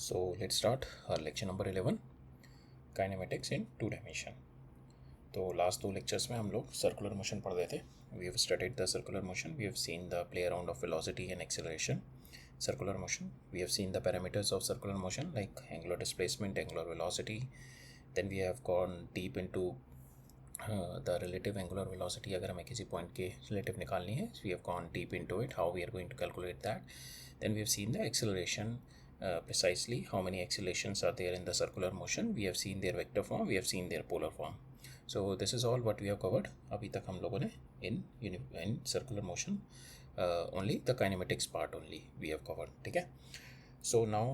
So let's start our lecture number 11, kinematics in two dimension. तो last दो lectures में हम लोग सर्कुलर मोशन पढ़ रहे थे. We have studied the circular motion. We have seen the play around of velocity and acceleration. Circular motion, we have seen the parameters of circular motion like angular displacement, angular velocity. Then we have gone deep into the relative angular velocity. अगर हमें किसी point के relative निकालनी है, we have gone deep into it, how we are going to calculate that. Then we have seen the acceleration, precisely how many accelerations are there in the circular motion. We have seen their vector form, we have seen their polar form. So this is all what we have covered अभी तक हम लोगों ने in circular motion. Only the kinematics part only we have covered. ठीक है. So now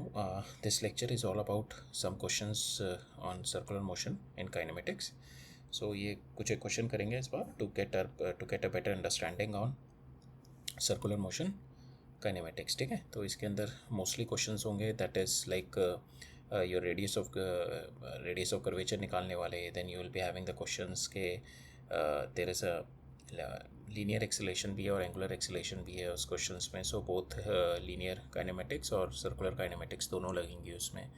this lecture is all about some questions on circular motion in kinematics. So ये कुछ एक क्वेश्चन करेंगे इस बार to get a better understanding on circular motion kinematics. ठीक है. तो इसके अंदर मोस्टली क्वेश्चंस होंगे that is like your radius of curvature निकालने वाले. Then you will be having the questions के there is a linear acceleration भी है और एंगुलर एक्सेलेरेशन भी है उस क्वेश्चंस में. सो बोथ लीनियर काइनेमेटिक्स और सर्कुलर काइनेमेटिक्स दोनों लगेंगी उसमें.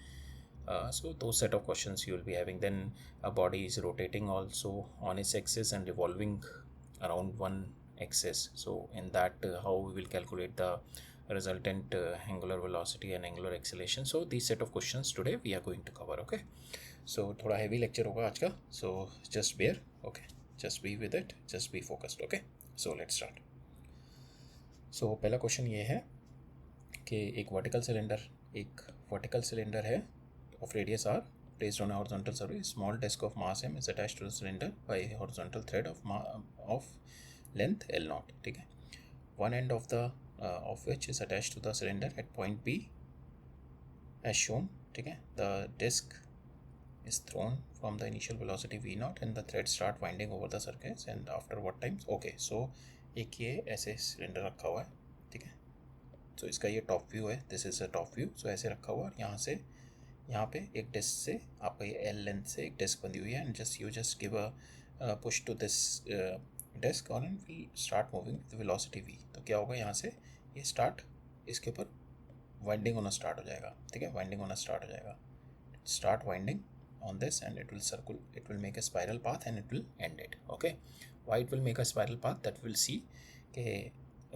So those set of questions you will be having. Then a body is rotating also on its axis and revolving around one axis. So in that how we will calculate the resultant angular velocity and angular acceleration. So these set of questions today we are going to cover. Okay, so थोड़ा heavy lecture होगा आज का. So just bear. Okay, just be with it, just be focused. Okay, so let's start. So पहला question ये है कि एक vertical cylinder है of radius r placed on a horizontal surface. Small disk of mass m is attached to the cylinder by a horizontal thread of length L0. ठीक है. One end of which is attached to the cylinder at point B as shown. ठीक है. The disk is thrown from the initial velocity v0 and the threads start winding over the surface and after what time. Okay, so एक ये ऐसे cylinder रखा हुआ है. ठीक है. तो इसका ये टॉप व्यू है. This is a top view. So ऐसे रखा हुआ है. यहाँ पे एक डिस्क से आपका ये एल लेंथ से एक डिस्क बंधी हुई है and just give a push to this disc और will start moving with velocity v. तो क्या होगा, यहाँ से ये इसके ऊपर वाइंडिंग होना स्टार्ट हो जाएगा. ठीक है. वाइंडिंग होना स्टार्ट हो जाएगा. Start winding on this and it will make a spiral path and it will end it. Okay, why it will make a spiral path, that we'll see.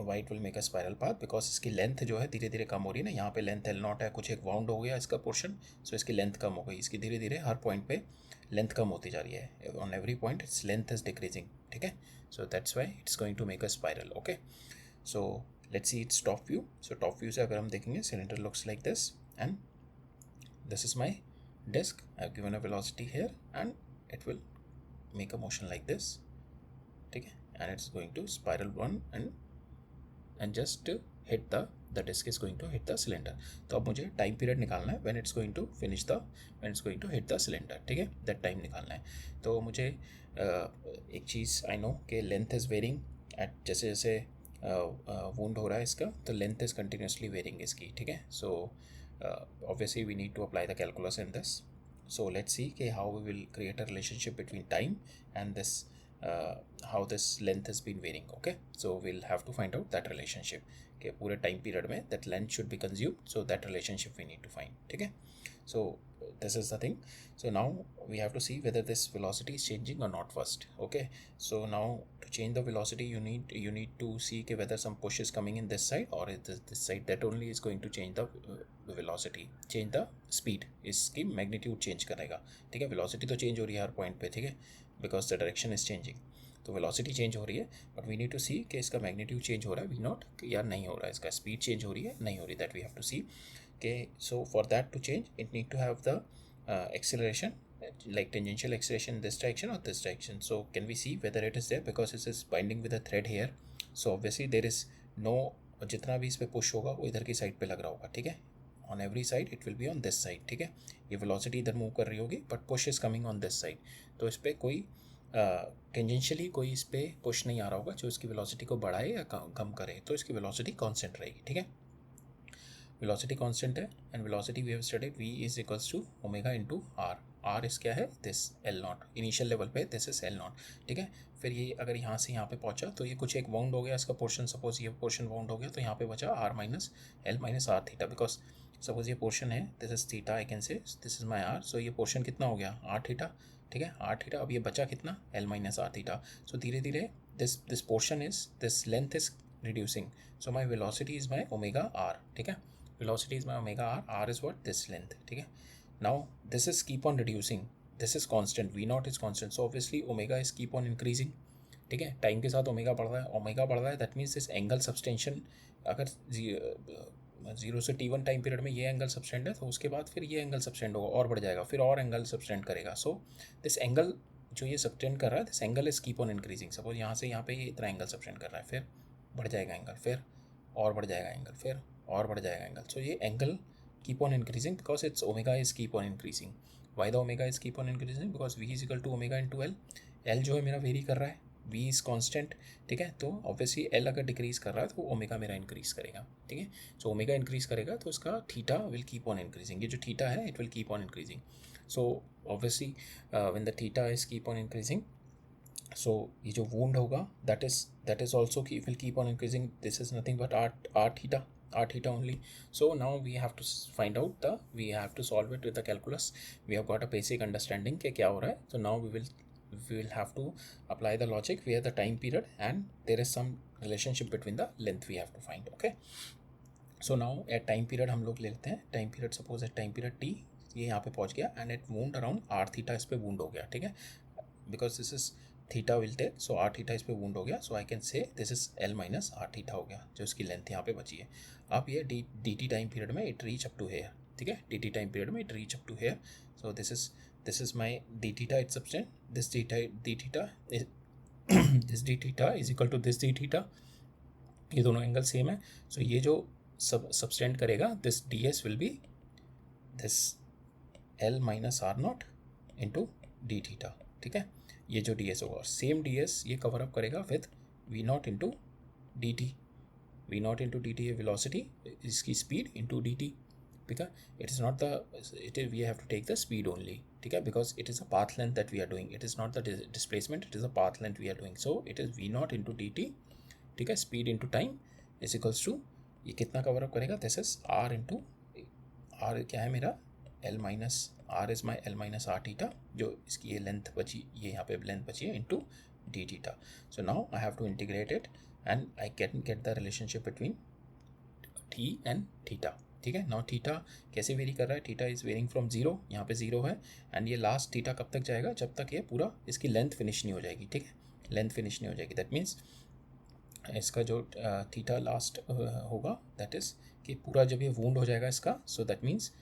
Why it will make a spiral path, because इसकी length जो है धीरे धीरे कम हो रही है ना. यहाँ पे लेंथ L0 है, कुछ एक वाउंड हो गया इसका पोर्शन, सो इसकी लेंथ कम हो गई. इसकी धीरे धीरे हर पॉइंट पे लेंथ कम होती जा रही है. On every point its length is decreasing. ठीक है. So that's why it's going to make a spiral. Okay, so let's see its top view. So top view से अगर हम देखेंगे, cylinder looks like this and this is my disk. I have given a velocity here and it will make a motion like this. ठीक है. and it's going to spiral one and just hit the disk is going to hit the cylinder. तो अब मुझे time period निकालना है when it's going to hit the cylinder. ठीक है. that time निकालना है. तो मुझे एक चीज़ I know कि लेंथ इज़ वेरिंग एट जैसे जैसे वुंड हो रहा है इसका, तो लेंथ इज़ कंटिन्यूसली वेरिंग इसकी. ठीक है. सो obviously we need to apply the calculus in this. So let's see how we will create a relationship between time and this, how this length has been varying. Okay, so we'll have to find out that relationship. Okay, पूरे time period में that length should be consumed, so that relationship we need to find. ठीक है. So this is the thing. So now we have to see whether this velocity is changing or not first. Okay, so now to change the velocity you need to see whether some push is coming in this side or this side. That only is going to change the velocity, change the speed. इसकी magnitude change करेगा. ठीक है. velocity तो change हो रही है हर point पे. ठीक है. because the direction is changing. तो वेलोसिटी चेंज हो रही है, बट वी नीड टू सी कि इसका मैग्नीट्यूड चेंज हो रहा है v0 या नहीं हो रहा है, इसका स्पीड चेंज हो रही है नहीं हो रही. That we have to see के. So for that to change it need to have the acceleration like tangential acceleration in this direction or this direction. So can we see whether it is there, because it is binding with a thread here. So obviously there is no, जितना भी इस पर push होगा वो इधर की side पे लग रहा होगा. ठीक है. on every side it will be on this side. ठीक है. ये velocity इधर मूव कर रही होगी but push is coming on this side. तो इस पर कोई टेंजेंशियली कोई इस पर पुश नहीं आ रहा होगा जो इसकी वेलोसिटी को बढ़ाए या कम करे. तो इसकी वेलोसिटी कांस्टेंट रहेगी. ठीक है. वेलोसिटी कांस्टेंट है and velocity we have studied v is equals to omega into R. R is क्या है, दिस L0. इनिशियल लेवल पे दिस इज L0. ठीक है. फिर ये अगर यहाँ से यहाँ पे पहुँचा तो ये कुछ एक वाउंड हो गया इसका पोर्शन. सपोज ये पोर्शन वाउंड हो गया तो यहाँ पे बचा r minus L minus R theta, because suppose ये पोर्शन है, this is theta, I can say this is my R. So ये पोर्शन कितना हो गया, आर थीटा. ठीक है, आर थीटा. अब ये बचा कितना, L minus R theta. So धीरे धीरे this portion is, this length is reducing. So my velocity is my omega are. ठीक है, velocity is my omega r, r is what, this length. ठीक है, now this is keep on reducing, this is constant, v naught is constant, so obviously omega is keep on increasing. ठीक है, time के साथ omega बढ़ रहा है, omega बढ़ रहा है, दैट मीन्स दिस एंगल सब्सटेंशन, अगर 0 से t1 टाइम पीरियड में ये एंगल सब्सटेंड है तो उसके बाद फिर ये एंगल सब्सटेंड होगा और बढ़ जाएगा, फिर और एंगल सब्सटेंड करेगा. सो दिस एंगल जो ये सब्सटेंड कर रहा है, this angle is keep on increasing. Suppose यहाँ से यहाँ पे ये इतना एंगल सब्सटेंड कर रहा है, फिर बढ़ जाएगा एंगल, फिर और बढ़ जाएगा एंगल, फिर और बढ़ जाएगा एंगल. सो ये angle keep on increasing because its omega is keep on increasing. Why the omega is keep on increasing, because V is equal to omega into L. L जो है मेरा वेरी कर रहा है, वी इज कॉन्स्टेंट. ठीक है, तो obviously L अगर डिक्रीज कर रहा है तो ओमेगा मेरा इंक्रीज करेगा. ठीक है, सो ओमेगा इंक्रीज करेगा तो उसका theta will keep on increasing. ये जो थीटा है it will keep on increasing. So obviously when the theta is keep on increasing, so ये जो वूंड होगा that is also will keep on increasing. This is nothing but r theta only. So now we have to find out we have to solve it with the calculus. We have got a basic understanding के क्या हो रहा है. So now we will have to apply the logic where the time period and there is some relationship between the length we have to find. Okay, so now at time period हम लोग लेते हैं time period. Suppose at time period t ये यहाँ पे पहुँच गया and it wound around r theta, इस पे wound हो गया. ठीक है, because this is theta will take, so R theta इस पे वुंड हो गया. So I can say this is L minus R theta हो गया, जो इसकी लेंथ यहाँ पे बची है. अब ये डी टी टाइम पीरियड में it reach up to here. ठीक है, डी टी टाइम पीरियड में it reach up to here. So this is my D theta it subtend, this D theta this D theta is equal to this D theta. ये दोनों angle same है. सो ये जो subtend करेगा, this D S will be this L minus R naught into D theta. ठीक है, ये जो डी एस होगा, सेम डी एस ये कवर अप करेगा with V naught into D T. V naught into D T है velocity, इसकी speed into D T. ठीक है, it is not the, it is we have to take the speed only. ठीक है, because it is a path length that we are doing, it is not the displacement, it is a path length we are doing. So it is V naught into D T. ठीक है, speed into time is equals to, ये कितना cover up करेगा, this is R into R क्या है मेरा, L minus R is my L minus R theta, जो इसकी ये लेंथ बची, ये यहाँ पे लेंथ बची है, into D theta. So now I have to integrate it and I can get the relationship between T and theta. ठीक है, नाउ थीटा कैसे वेरी कर रहा है, theta is varying from zero, यहाँ पे जीरो है, एंड ये लास्ट थीटा कब तक जाएगा, जब तक ये पूरा इसकी लेंथ फिनिश नहीं हो जाएगी. ठीक है, लेंथ फिनिश नहीं हो जाएगी, दैट मीन्स इसका जो थीटा लास्ट होगा, दैट इज़ कि पूरा जब ये वूंड हो जाएगा इसका, सो दैट मीन्स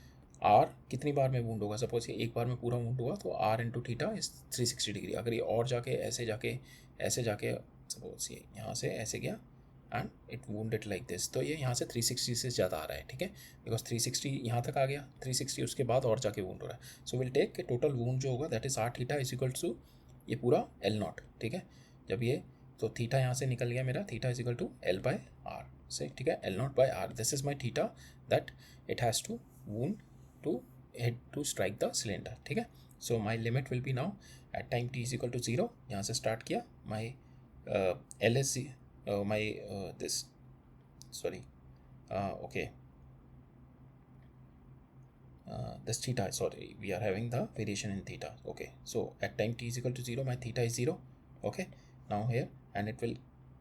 आर कितनी बार में वूंड होगा. सपोज ये एक बार में पूरा वूंड हुआ तो R into theta is 360 degree. अगर ये और जाके ऐसे जाके सपोज ये यहाँ से ऐसे गया and it wound it like this, तो ये यहाँ से 360 से ज़्यादा आ रहा है. ठीक है, बिकॉज 360 यहाँ तक आ गया, 360 उसके बाद और जाके वूंड हो रहा है. सो विल टेक के टोटल वूंड जो होगा that is R theta is equal to ये पूरा एल नॉट. ठीक है, जब ये तो थीटा यहाँ से निकल गया मेरा, theta is equal to L by R से. ठीक है, L naught by are, this is my theta that it has to wound to head to strike the cylinder. ठीक है, so my limit will be now at time t is equal to 0. यहाँ से start किया, my L is my this sorry okay this theta, sorry, we are having the variation in theta. Okay, so at time t is equal to 0 my theta is 0. Okay, now here and it will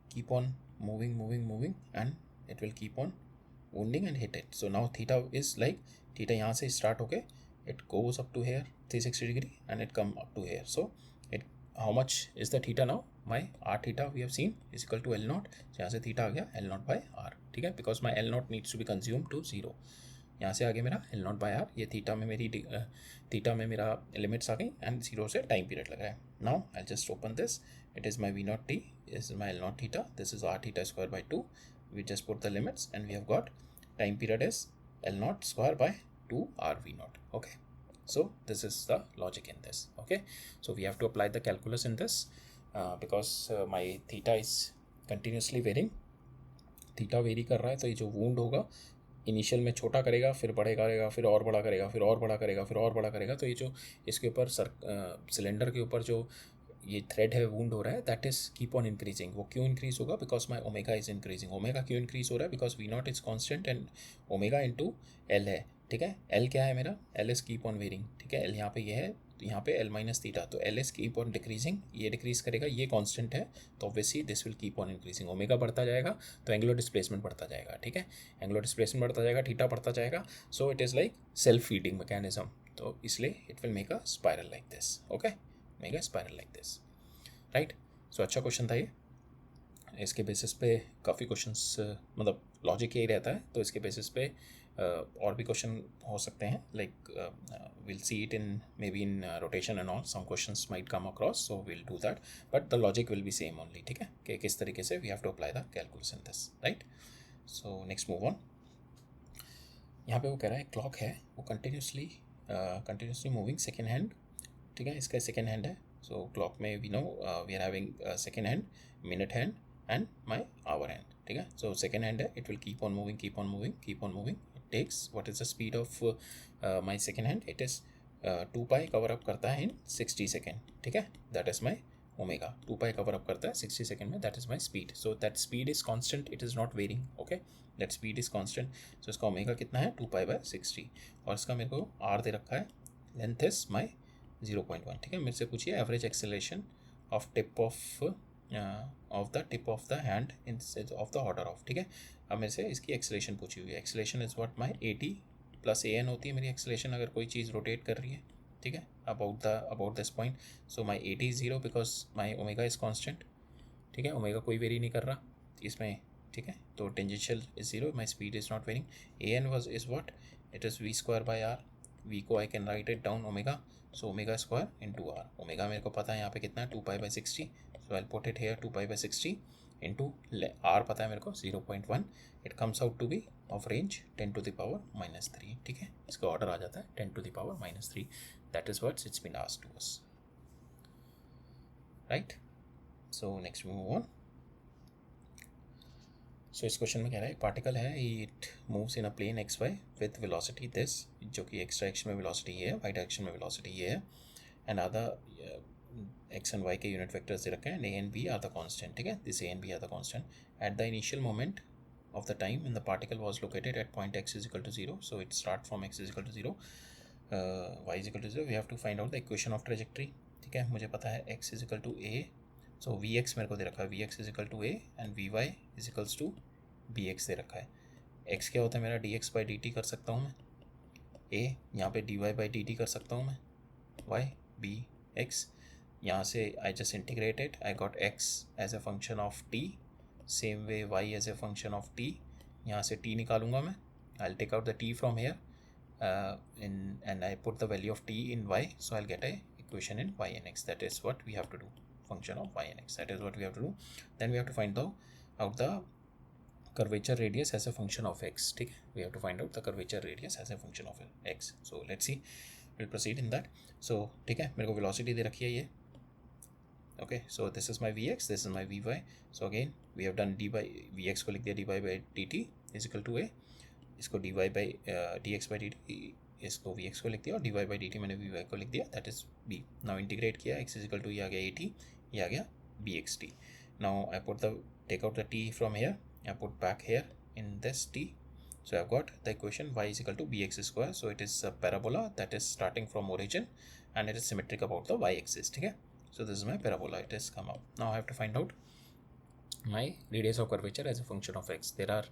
keep on moving and it will keep on wounding and hit it. So now theta is like, theta यहाँ से start होके it goes up to here 360 degree and it come up to here. So it how much is the theta now, my R theta we have seen is equal to L naught. यहाँ से theta आ गया L naught by R. ठीक है, because my L naught needs to be consume to zero. यहाँ से आगे मेरा L naught by R, ये थीटा में मेरा लिमिट्स आ गई एंड जीरो से टाइम पीरियड लग रहा है. Now I just open this, it is my V naught T, is my L naught theta, this is R theta square by 2. We just put the limits and we have got time period is L naught square by 2 RV naught. Okay, so this is the logic in this. Okay, so we have to apply the calculus in this because my theta is continuously varying. theta vary कर रहा है, तो ये जो wound होगा initial में छोटा करेगा, फिर बड़े करेगा, फिर और बड़ा करेगा, फिर और बड़ा करेगा, फिर और बड़ा करेगा. तो ये जो इसके ऊपर सिलेंडर के ऊपर जो ये थ्रेड है वूंड हो रहा है, that is keep on increasing. वो क्यों इंक्रीज होगा? Because my omega is increasing. Omega क्यों इंक्रीज हो रहा है? Because V naught is constant and omega into L है. ठीक है, एल क्या है मेरा? L is keep on varying. ठीक है, एल यहाँ पे ये है, तो यहाँ पे एल माइनस थीटा, तो L is keep on decreasing. ये डिक्रीज करेगा, ये कांस्टेंट है, तो obviously this will keep on increasing. Omega बढ़ता जाएगा तो एंगुलर डिस्प्लेसमेंट बढ़ता जाएगा. ठीक है, एंगुलर डिस्प्लेसमेंट बढ़ता जाएगा, थीटा बढ़ता जाएगा. So it is like self feeding mechanism. तो इसलिए it will make a spiral like this. Okay, make a spiral like this. Right. So अच्छा क्वेश्चन था ये. इसके बेसिस पे काफ़ी क्वेश्चंस, मतलब लॉजिक यही रहता है, तो इसके बेसिस पे और भी क्वेश्चन हो सकते हैं. Like will see it in maybe in rotation and all, some questions might come across, so will do that, but the logic will be same only. ठीक है, कि किस तरीके से we have to apply the calculus in this. Right. So next move on. यहाँ पे वो कह रहा है क्लॉक है वो कंटिन्यूसली मूविंग सेकेंड हैंड. ठीक है, इसका सेकेंड हैंड है. सो क्लॉक में we know we are having second hand, minute hand and my hour hand. ठीक है, सो सेकेंड हैंड है, it will keep on moving, keep on moving, keep on moving. It takes, what is the speed of my second hand? It is 2 pi cover up करता है in 60 second. ठीक है, that is my omega. 2 pi cover up करता है 60 second में, that is my speed. So that speed is constant, it is not varying. Okay, that speed is constant. So इसका omega कितना है? 2 पाई/60. और इसका मेरे को आर दे रखा है, लेंथ इज माई 0.1. ठीक है, मेरे से पूछिए average acceleration of tip of the hand instead of the order of. ठीक है, अब मेरे से इसकी एक्सेलरेशन पूछी हुई है. Acceleration is what my AT plus AN होती है मेरी एक्सेलरेशन अगर कोई चीज़ रोटेट कर रही है. ठीक है, about this point. So my AT is 0 because my omega is constant. ठीक है, ओमेगा कोई वेरी नहीं कर रहा इसमें. ठीक है, तो tangential is 0, my speed is not varying. AN was is what? It is V²/R. V को I can write it down omega. So omega square into R. Omega मेरे को पता है यहाँ पे कितना है, 2 pi. So I put it here 2 pi into R पता है मेरे को 0.1. It comes out to be of range 10⁻³ ठीक है, इसका ऑर्डर आ जाता है 10⁻³ that is what's it's been asked to us. Right. So next move on. So इस क्वेश्चन में कह रहा है पार्टिकल है, it moves in a plane X Y with velocity this, जो कि एक्स डायरेक्शन में वेलोसिटी ये है, वाई डायरेक्शन में वेलोसिटी ये है, एंड आधा एक्स एंड वाई के यूनिट वेक्टर्स दे रखे हैं, a and b are the constant. ठीक है, this a and b are the constant at the initial moment of the time when the particle was located at point x is equal to 0. So it start from x is equal to 0, y is equal to 0. We have to find out the equation of trajectory. ठीक है, मुझे पता है x is equal to a, so vx मेरे को दे रखा है, vx is equal to a and vy is equals to bx दे रखा है. x क्या होता है मेरा? dx by dt कर सकता हूँ मैं, a यहाँ पे dy by dt कर सकता हूँ मैं, y bx. यहाँ से I just integrated, I got x as a function of t, same way y as a function of t. यहाँ से t निकालूंगा मैं, I will take out the t from here and I put the value of t in y, so I will get a equation in y and x. That is what we have to do, function of y and x, that is what we have to do. Then we have to find out the curvature radius as a function of x. ठीक है, we have to find out the curvature radius as a function of x. So let's see, we'll proceed in that. So ठीक है, मेरे को velocity दे रखी है ये. Okay, so this is my vx, this is my vy. So again we have done d by vx को लिख दिया dy by dt is equal to a, इसको dy by dx by dt, इसको vx को लिख दिया और dy by dt मैंने vy को लिख दिया, that is b. Now integrate किया, x is equal to ये आ गया at, ये आ गया bxt. Now I put the take out the t from here, I put back here in this t. So I've got the equation y is equal to bx square. So it is a parabola that is starting from origin and it is symmetric about the y-axis. ठीक है, so this is my parabola, it has come out. Now I have to find out my radius of curvature as a function of x. There are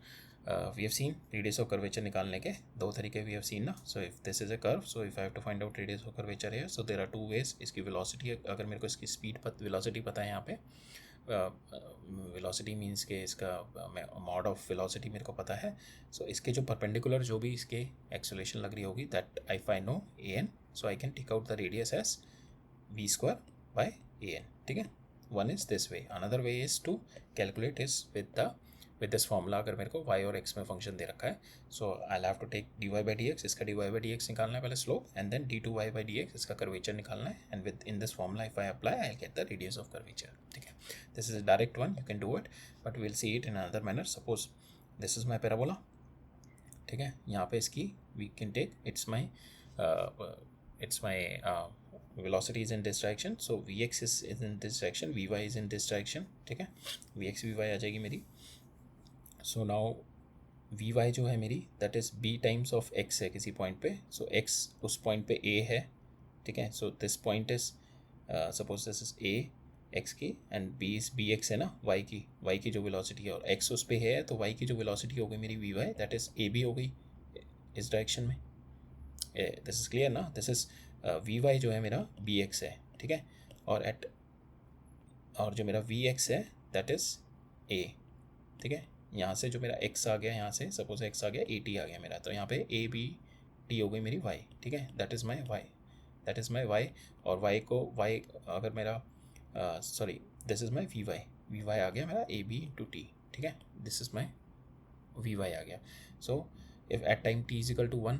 we have seen radius of curvature निकालने के दो तरीके we have seen ना. So if this is a curve, so if I have to find out radius of curvature here, so there are two ways. इसकी velocity, अगर मेरे को इसकी speed velocity पता है यहाँ पे, वेलोसिटी मीन्स के इसका मॉड ऑफ वेलोसिटी मेरे को पता है. सो इसके जो परपेंडिकुलर जो भी इसके एक्सेलरेशन लग रही होगी, that if I know a N, so I can take out the radius as v square by a n. ठीक है, one is this way, another way is to calculate is with this formula. अगर मेरे को y और x में function दे रखा है, so I have to take dy by dx, इसका dy by dx निकालना है पहले slope, and then d2y by dx, इसका कर्वेचर निकालना है, and with in this formula if I apply I get the radius of curvature. ठीक है, this is a direct one, you can do it, but we will see it in another manner. Suppose this is my parabola. ठीक है, यहाँ पे इसकी we can take its my velocity is in this direction, so vx is in this direction, vy is in this direction, ठीक है, vx vy आ जाएगी मेरी. So now vy जो है मेरी that is b times of x है किसी point पे, so x उस point पे a है, ठीक है. So this point is suppose this is a x की and b is bx है ना, y की जो velocity है, और x उस पे है, तो y की जो velocity हो गई मेरी vy that is ab हो गई इस डायरेक्शन में. दिस इज़ क्लियर ना. दिस इज़ vy जो है मेरा bx है, ठीक है, और जो मेरा vx है दैट इज़ a, ठीक है. यहाँ से जो मेरा x आ गया, यहाँ से सपोज x आ गया 80 आ गया मेरा, तो यहाँ पे a b t हो गई मेरी y, ठीक है. दैट इज़ माई y, और y को y अगर मेरा sorry this is my vy आ गया मेरा a b इंटू t, ठीक है. दिस इज़ माई vy आ गया. So if at time t is equal to 1,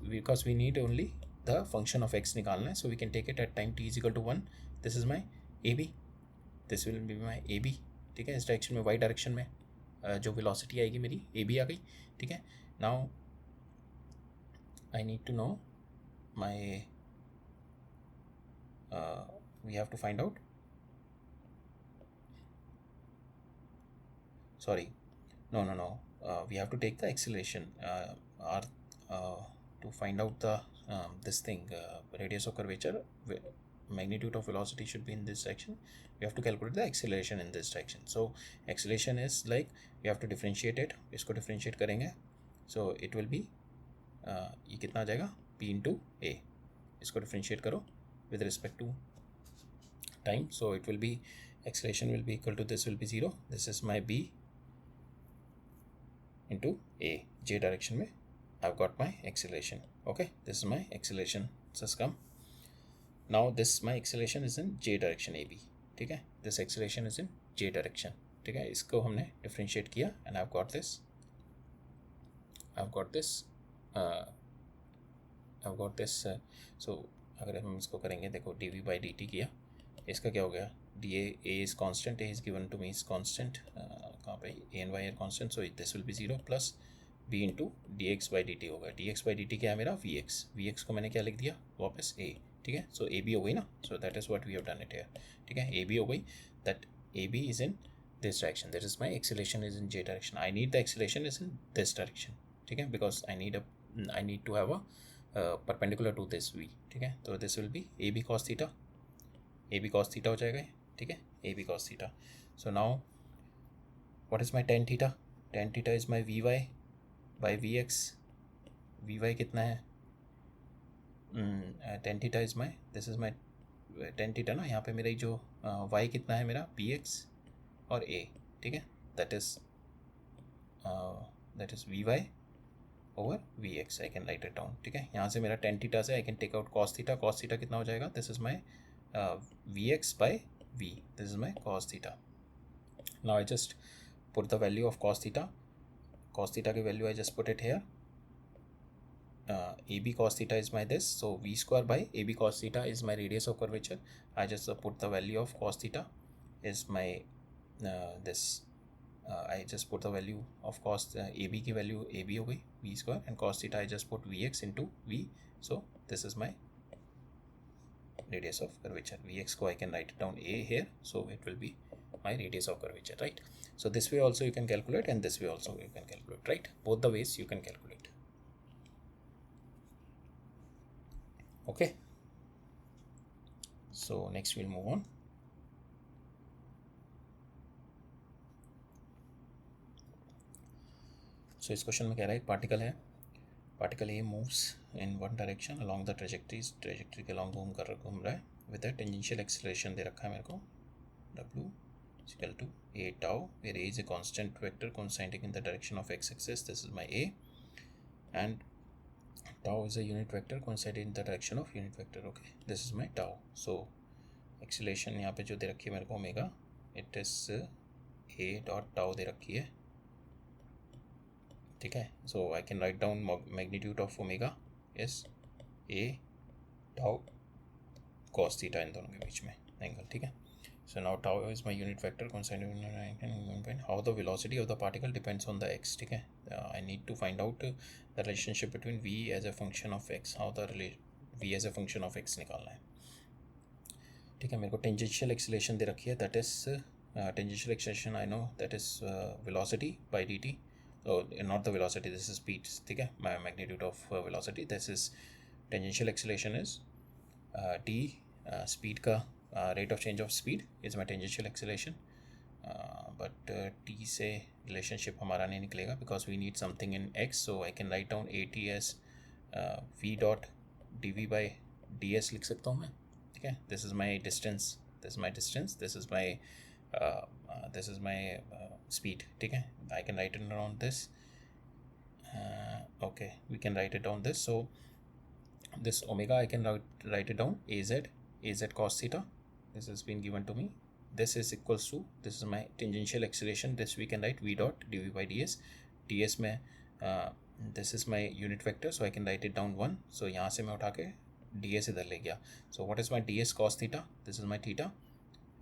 because we need only the function of x निकालना है, so we can take it at time t is equal to 1. This is my a B, this will be my a b, ठीक है. इस direction में y direction में जो velocity आएगी मेरी ए बी आ गई, ठीक है. Now I need to know my we have to find out, sorry, no, we have to take the acceleration to find out the this thing, radius of curvature, magnitude of velocity should be in this direction. We have to calculate the acceleration in this direction. So acceleration is like we have to differentiate it, इसको differentiate करेंगे, so it will be ये कितना आ जाएगा p into a, इसको differentiate करो with respect to time, so it will be acceleration will be equal to, this will be 0, this is my b into a, j direction में I've got my acceleration. Okay, this is my acceleration just come. Now this my acceleration is in j direction ab, ठीक है. This acceleration is in j direction, ठीक है. इसको हमने differentiate किया and I've got this so अगर हम इसको करेंगे, देखो dv by dt किया, इसका क्या हो गया, dA a is constant, a is given to me is constant, कहाँ पे a and y are constant, so this will be 0 plus b into dx by dt होगा. dx by dt क्या है मेरा vx को मैंने क्या लिख दिया वापस a, ठीक है. so ab हो गई ना, so that is what we have done it here, ठीक है. ab हो गई, that ab is in this direction, that is my acceleration is in j direction. I need the acceleration is in this direction, ठीक है, because I need to have a perpendicular to this v, ठीक है. तो this will be ab cos theta, ab cos theta हो जाएगा, ठीक है, ab cos theta. So now what is my tan theta? Tan theta is my vy by vx. vy कितना है, tan theta is my, this is my tan theta ना, यहाँ पे मेरा जो y कितना है मेरा bx और a, ठीक है. that is vy over vx, I can write it down, ठीक है. यहाँ से मेरा tan theta से I can take out cos theta कितना हो जाएगा, this is my vx by v, this is my cos theta. Now I just put the value of cos theta की value I just put it here. ab cos theta is my this, so v square by ab cos theta is my radius of curvature. I just put the value of cos theta is my I just put the value of cos ab की value ab हो गई v square, and cos theta I just put vx into v, so this is my radius of curvature. vx को I can write it down a here, so it will be my radius of curvature, right. So this way also you can calculate, and this way also you can calculate, right. Both the ways you can calculate. Okay, so next we'll move on. So इस question में कह रहा है particle है, particle A moves in one direction along the trajectory के along घूम रहा है विद अ टेंजेंशियल एक्सेलरेशन दे रखा है मेरे को, w equal to a tau, where a is a constant vector coinciding in the direction of x-axis, this is my a, and tau is a unit vector coinciding in the direction of unit vector. Okay, this is my tau. So acceleration यहाँ पे जो दे रखी है मेरे को omega, it is a dot tau दे रखी है, ठीक है. So I can write down magnitude of omega is a tau cos theta इन दोनों के बीच में एंगल, ठीक है. So now tau is my unit vector coinciding in how the velocity of the particle depends on the x, ठीक है. I need to find out the relationship between v as a function of x, how the v as a function of x निकालना है. ठीक है, मेरे को tangential acceleration दे रखी है, that is tangential acceleration I know that is velocity by D T, not the velocity, this is speed, ठीक है, magnitude of velocity, this is tangential acceleration is T, speed का rate of change of speed is my tangential acceleration, but T से relationship हमारा नहीं निकलेगा because we need something in X, so I can write down A T S V dot D V by D S लिख सकता हूँ मैं, ठीक है, this is my distance, this is my distance, this is my speed, ठीक है, I can write it around this, okay, we can write it down this, so this omega I can write it down az cos theta, this has been given to me, this is equals to, this is my tangential acceleration, this we can write v dot dv by ds में this is my unit vector, so I can write it down 1, so यहाँ से मैं उठा के ds इधर ले गया, so what is my ds cos theta, this is my theta,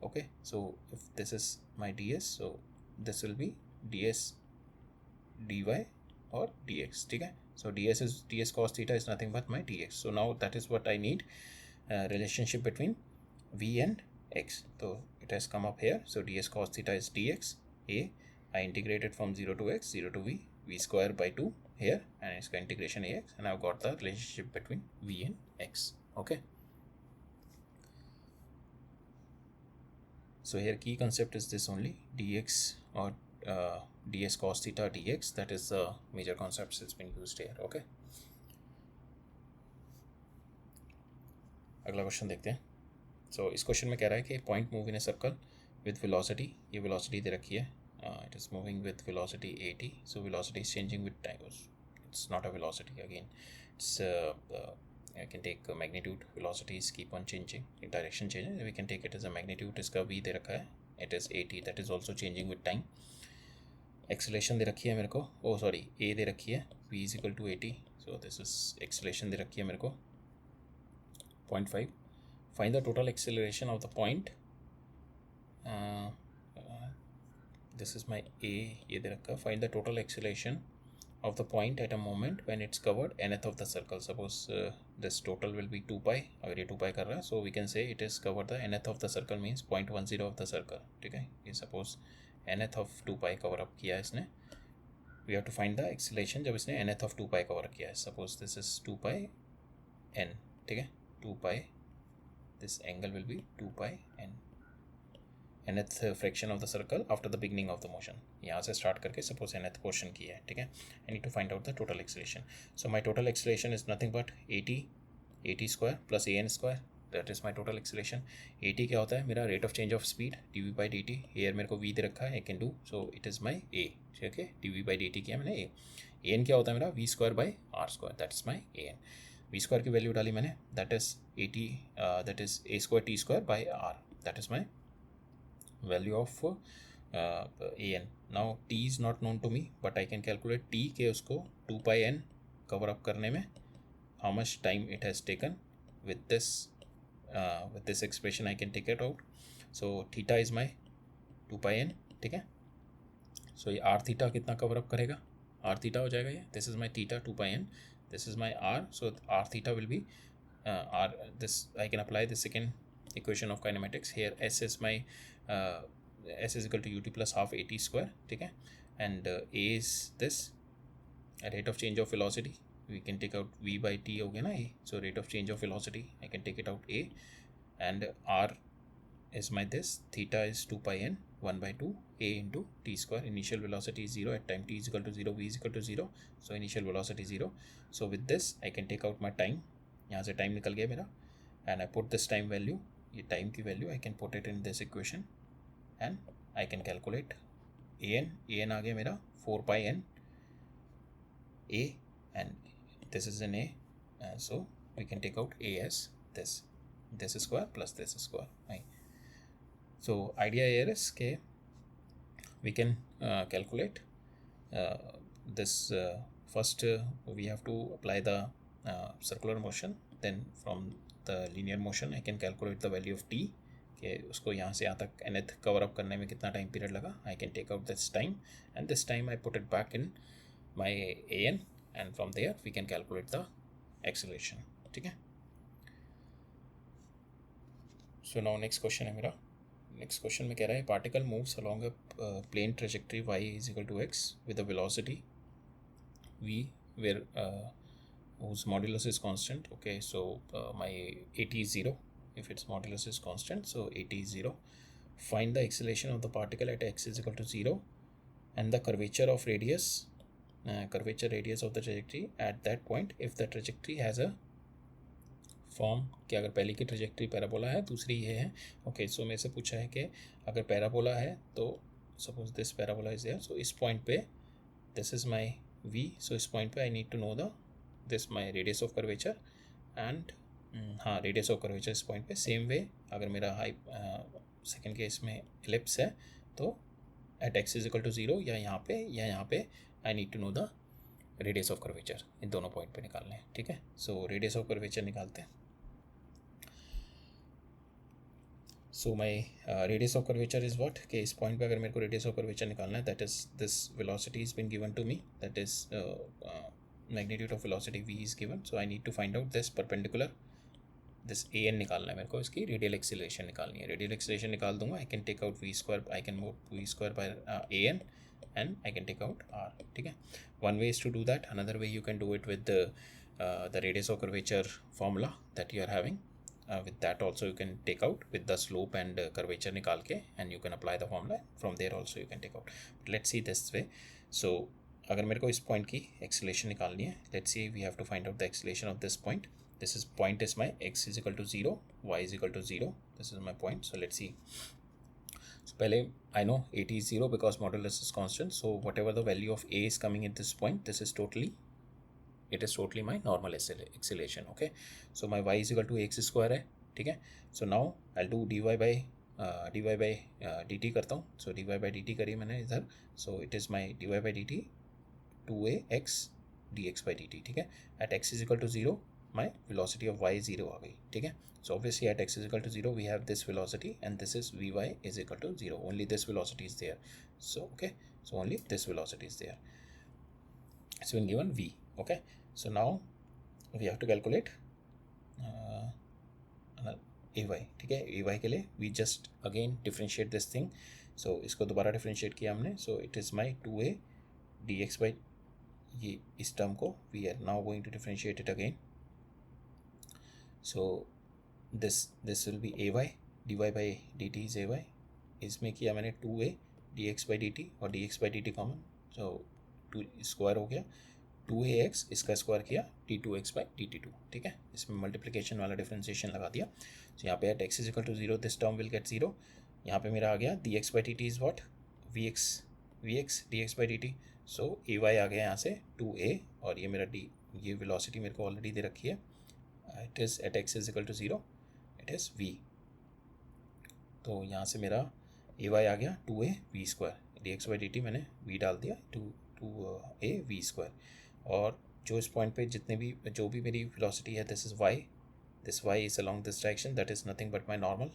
okay, so if this is my ds, so this will be ds dy or dx, ठीक है, so ds cos theta is nothing but my dx, so now that is what I need, relationship between v and x, so it has come up here, so ds cos theta is dx, I integrated from 0 to x, 0 to v square by 2 here, and it's integration ax, and I've got the relationship between v and x, okay. So here key concept is this only, dx or ds cos theta dx, that is the major concepts that's been used here, okay. अगला question देखते हैं. सो इस question में कह रहा है कि point move in a circle with velocity, ये वेलोसिटी दे रखी है, it is moving with velocity at, so velocity is changing with time, it's not a velocity again, it's I can take magnitude, velocities keep on changing, direction changing, we can take it as a magnitude, इसका v दे रखा है, it is at, that is also changing with time. Acceleration दे रखी है मेरे को, ओ sorry ए दे रखी है, v is equal to 80, so this is acceleration दे रखी है मेरे को 0.5. Find the total acceleration of the point, this is my A, ये दे रखा है, find the total acceleration of the point at a moment when it's covered nth of the circle, suppose this total will be 2 pi, अगर ये 2 pi कर रहा है, so we can say it is covered the nth of the circle means 0.10 of the circle, ठीक है, ये suppose nth of 2 pi cover up किया है इसने, we have to find the acceleration जब इसने nth of 2 pi cover किया है, suppose this is 2 pi n, ठीक है, 2 pi, this angle will be 2 pi n, nth fraction of the circle after the beginning of the motion, यहाँ से start करके suppose nth portion की है, ठीक है, I need to find out the total acceleration, so my total acceleration is nothing but 80 square plus an square, that is my total acceleration. 80 क्या होता है मेरा rate of change of speed dv by dt, एयर मेरे को v दे रखा है, I can do, so it is my a, ठीक है, dv बाई dt किया मैंने a, an क्या होता है मेरा v square by r square, that is my an, v square की वैल्यू डाली मैंने, that is 80, that is a square t square by r, that is my value of an. Now t is not known to me, but I can calculate t के उसको 2 pi n cover up करने में how much time it has taken. With this expression I can take it out. So theta is my 2 pi n, ठीक है, so ये r theta कितना cover up करेगा, r theta हो जाएगा ये, this is my theta 2 pi n, this is my r, so r theta will be r, this I can apply the second equation of kinematics here, s is my s is equal to ut plus half at square, ठीक है, and a is this rate of change of velocity, we can take out v by t हो गया ना a, so rate of change of velocity I can take it out a, and r is my this, theta is 2 pi n 1 by 2 a into t square, initial velocity is 0 at time t is equal to 0, v is equal to 0, so initial velocity 0, so with this I can take out my time, यहाँ से time निकल गया मेरा, and I put this time value, ये time की value I can put it in this equation and I can calculate an आ गया मेरा 4 pi n a, and this is N a, so we can take out a as this square plus this square, right. So idea here is के we can calculate this first we have to apply the circular motion, then from the linear motion I can calculate the value of t, कि उसको यहाँ से यहाँ तक nth cover up करने में कितना टाइम पीरियड लगा, I can take out this time and this time I put it back in my an, and from there we can calculate the acceleration, ठीक है. सो नाउ नेक्स्ट क्वेश्चन है मेरा. Next question में कह रहा है particle moves along a plane trajectory y is equal to x with a velocity v where whose modulus is constant. Okay, so my at is 0 if its modulus is constant, so at is 0. Find the acceleration of the particle at x is equal to 0 and the curvature radius of the trajectory at that point if the trajectory has a form कि अगर पहले की trajectory parabola है, दूसरी ये है. Okay, सो मेरे से पूछा है कि अगर पैराबोला है तो suppose this parabola is there, so इस पॉइंट पे this is my V, so इस पॉइंट पे I need to know the this my radius of curvature and हाँ रेडियस ऑफ कर्वेचर इस पॉइंट पे. सेम वे अगर मेरा सेकेंड केस में एलिप्स है तो at X is equal to 0 या यहाँ पे I need to know the radius of curvature. इन दोनों पॉइंट पे निकालने हैं. ठीक है, सो रेडियस ऑफ कर्वेचर निकालते हैं. So my radius of curvature is what कि इस पॉइंट पे अगर मेरे को रेडियस ऑफ कर्वेचर निकालना है that is this velocity is been given to me, that is magnitude of velocity v is given. So I need to find out this perpendicular this a n निकालना है मेरे को, इसकी radial acceleration निकालनी है. Radial acceleration निकाल दूंगा, I can take out v square, I can move v square by a n and I can take out r. ठीक है, one way is to do that. Another way you can do it with the radius of curvature formula that you are having. With that also you can take out with the slope and curvature निकाल के and you can apply the formula. From there also you can take out. But let's see this way. So अगर मेरे को इस point की acceleration निकालनी है, let's see we have to find out the acceleration of this point. This is point is my x is equal to 0, y is equal to 0. This is my point. So let's see. So पहले I know at is 0 because modulus is constant. So whatever the value of a is coming at this point, this is totally my normal acceleration. Okay, so my y is equal to x square है. ठीक है, so now I'll do dy by dt करता हूँ. So dy by dt करी मैंने इधर, so it is my dy by dt 2ax dx by dt. ठीक है, at x is equal to 0 my velocity of y is 0 आ गई. ठीक है, so obviously at x is equal to 0 we have this velocity and this is vy is equal to 0. Only this velocity is there. So okay, so only this velocity is there. It's been given v. Okay, so now we have to calculate ay. ठीक है, ay के लिए we just again differentiate this thing. So इसको दोबारा differentiate किया हमने. So it is my 2a dx by ये इस टर्म को we are now going to differentiate it again. So this will be ay, dy by dt is ay. इसमें किया मैंने 2a dx by dt और dx by dt common, so 2 square हो गया, 2ax इसका स्क्वायर किया d2x by dt2. ठीक है, इसमें मल्टीप्लिकेशन वाला डिफरेंशिएशन लगा दिया. so यहाँ पे at x is equal to 0 this term will get 0. यहाँ पे मेरा आ गया dx by dt is what vx dx by dt. So ay आ गया यहाँ से 2a और ये मेरा d, ये वेलोसिटी मेरे को ऑलरेडी दे रखी है. It is at x is equal to 0, it is v. तो यहाँ से मेरा ay आ गया 2a v square, dx by dt मैंने v डाल दिया 2a v स्क्वायर. और जो इस पॉइंट पे जितने भी जो भी मेरी वेलोसिटी है this is y, this y is along this direction, that is nothing but my normal.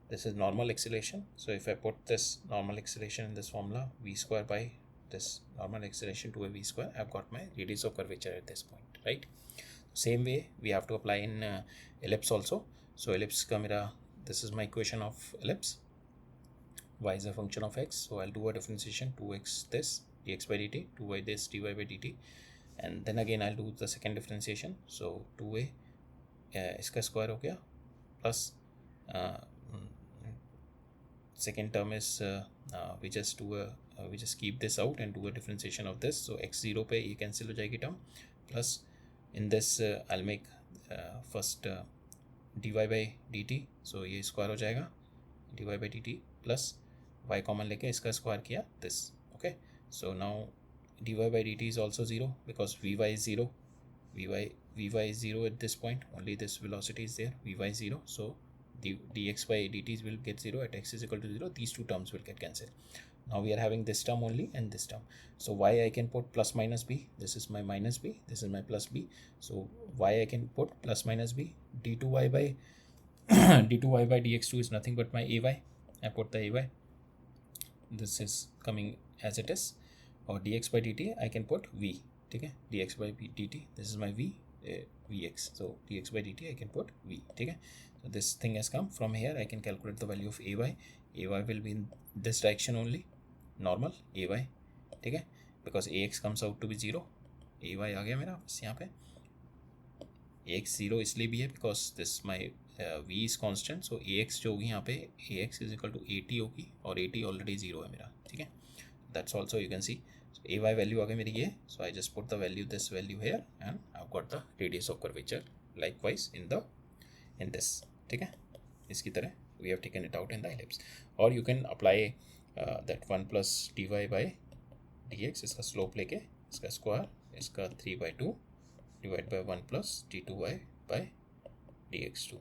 This is normal acceleration. So if I put this normal acceleration in this formula, v square by this normal acceleration to a v square, I've got my radius of curvature at this point, right? Same way we have to apply in ellipse also. So ellipse का मेरा, this is my equation of ellipse. Y is a function of x, so I'll do a differentiation 2x this dx by dt, 2y this dy by dt, and then again I'll do the second differentiation. So 2a इसका square हो गया plus second term is we just keep this out and do a differentiation of this. So x0 पे ये cancel हो जाएगी term, plus in this I'll make first dy by dt, so ये square हो जाएगा dy by dt plus y common लेके इसका square किया this. Okay, so now dy by dt is also 0 because vy is 0, vy is 0 at this point, only this velocity is there, vy is 0, so the dx by dt will get 0 at x is equal to 0. These two terms will get cancelled. Now we are having this term only and this term, so y I can put plus minus b, this is my minus b, this is my plus b, so y I can put plus minus b, d2y by d2y by dx2 is nothing but my ay. I put the ay, this is coming as it is, or dx by dt I can put v. ठीक है, dx by dt, this is my v, vx. So dx by dt I can put v. ठीक है. So this thing has come from here. I can calculate the value of ay. Ay will be in this direction only, normal ay. ठीक है, because ax comes out to be 0. ay आ गया मेरा बस यहाँ पे. ax 0 इसलिए भी है because this my v is constant. So ax जो होगी यहाँ पे ax इज इक्वल टू 80 होगी और 80 ऑलरेडी 0 है मेरा. ठीक है, that's also you can see. A Y value आ गई मेरी ये. So I just put the value this value here and I got the radius of curvature likewise in this. ठीक है, इसकी तरह we have taken it out in the ellipse. और you can apply that 1 plus D Y by D X, इसका slope लेके इसका square, इसका 3/2 divide by 1 plus D two Y by D X 2.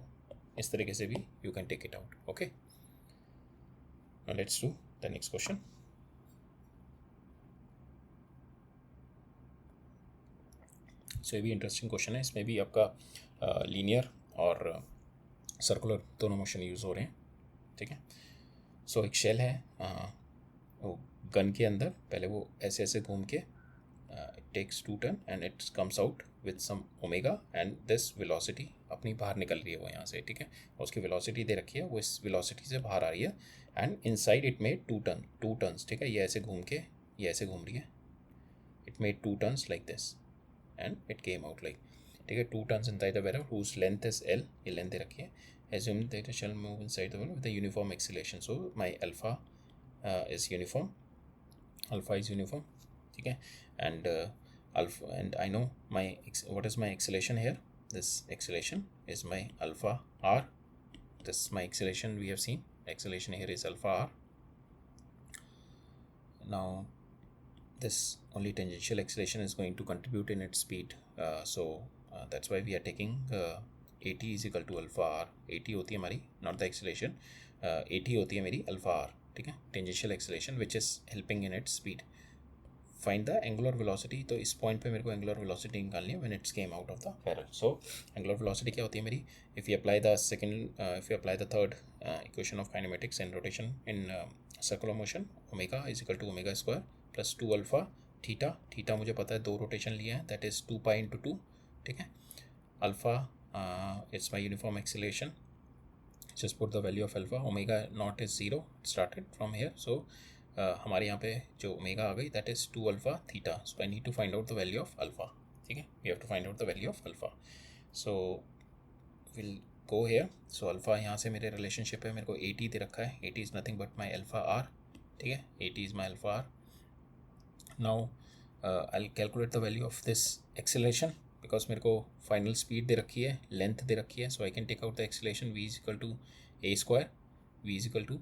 इस तरीके से भी you can take it out. Okay, now let's do the next question. So ये भी इंटरेस्टिंग क्वेश्चन है. इसमें भी आपका लीनियर और सर्कुलर दोनों मोशन यूज़ हो रहे हैं. ठीक है, सो एक शेल है वो गन के अंदर. पहले वो ऐसे ऐसे घूम के it takes 2 turn and it comes out with some omega and this velocity अपनी बाहर निकल रही है वो यहाँ से. ठीक है, और उसकी वेलोसिटी दे रखी है, वो इस वेलोसिटी से बाहर आ रही है and inside it made 2 turns. ठीक है, ये ऐसे घूम के ये ऐसे घूम रही है. It made 2 turns like this and it came out like. ठीक है, 2 turns inside the barrel whose length is L. ये लेंथ दे रखी है. Assume that it shall move inside the barrel with a uniform acceleration. So my alpha is uniform. Alpha is uniform. ठीक है, and alpha, and I know my what is my acceleration here. This acceleration is my alpha r. This my acceleration we have seen. Acceleration here is alpha r. Now this only tangential acceleration is going to contribute in its speed. That's why we are taking AT is equal to alpha r. AT होती है हमारी, not the acceleration. AT होती है मेरी alpha r. ठीक है, tangential acceleration which is helping in its speed. Find the angular velocity. तो इस point पे मेरे को angular velocity निकालनी है when it came out of the barrel. So angular velocity क्या होती है मेरी? If we apply the third equation of kinematics and rotation in circular motion, omega is equal to omega square plus 2 alpha theta. Theta मुझे पता है 2 rotation लिए हैं, that is 2 pi into 2. ठीक है, alpha it's my uniform acceleration. Just put the value of alpha. Omega naught is 0 started from here. So हमारे यहाँ पे जो ओमेगा आ गई that is 2 alpha theta. So I need to find out the value of alpha. ठीक है, we have to find out the value of alpha. So will go here. So alpha यहाँ से मेरे रिलेशनशिप है, मेरे को 80 दे रखा है. 80 is nothing but my alpha r. ठीक है, 80 is my alpha r. Now I'll calculate the value of this acceleration because मेरे को final speed दे रखी है, length दे रखी है. So I can take out the acceleration. V is equal to a square. V is equal to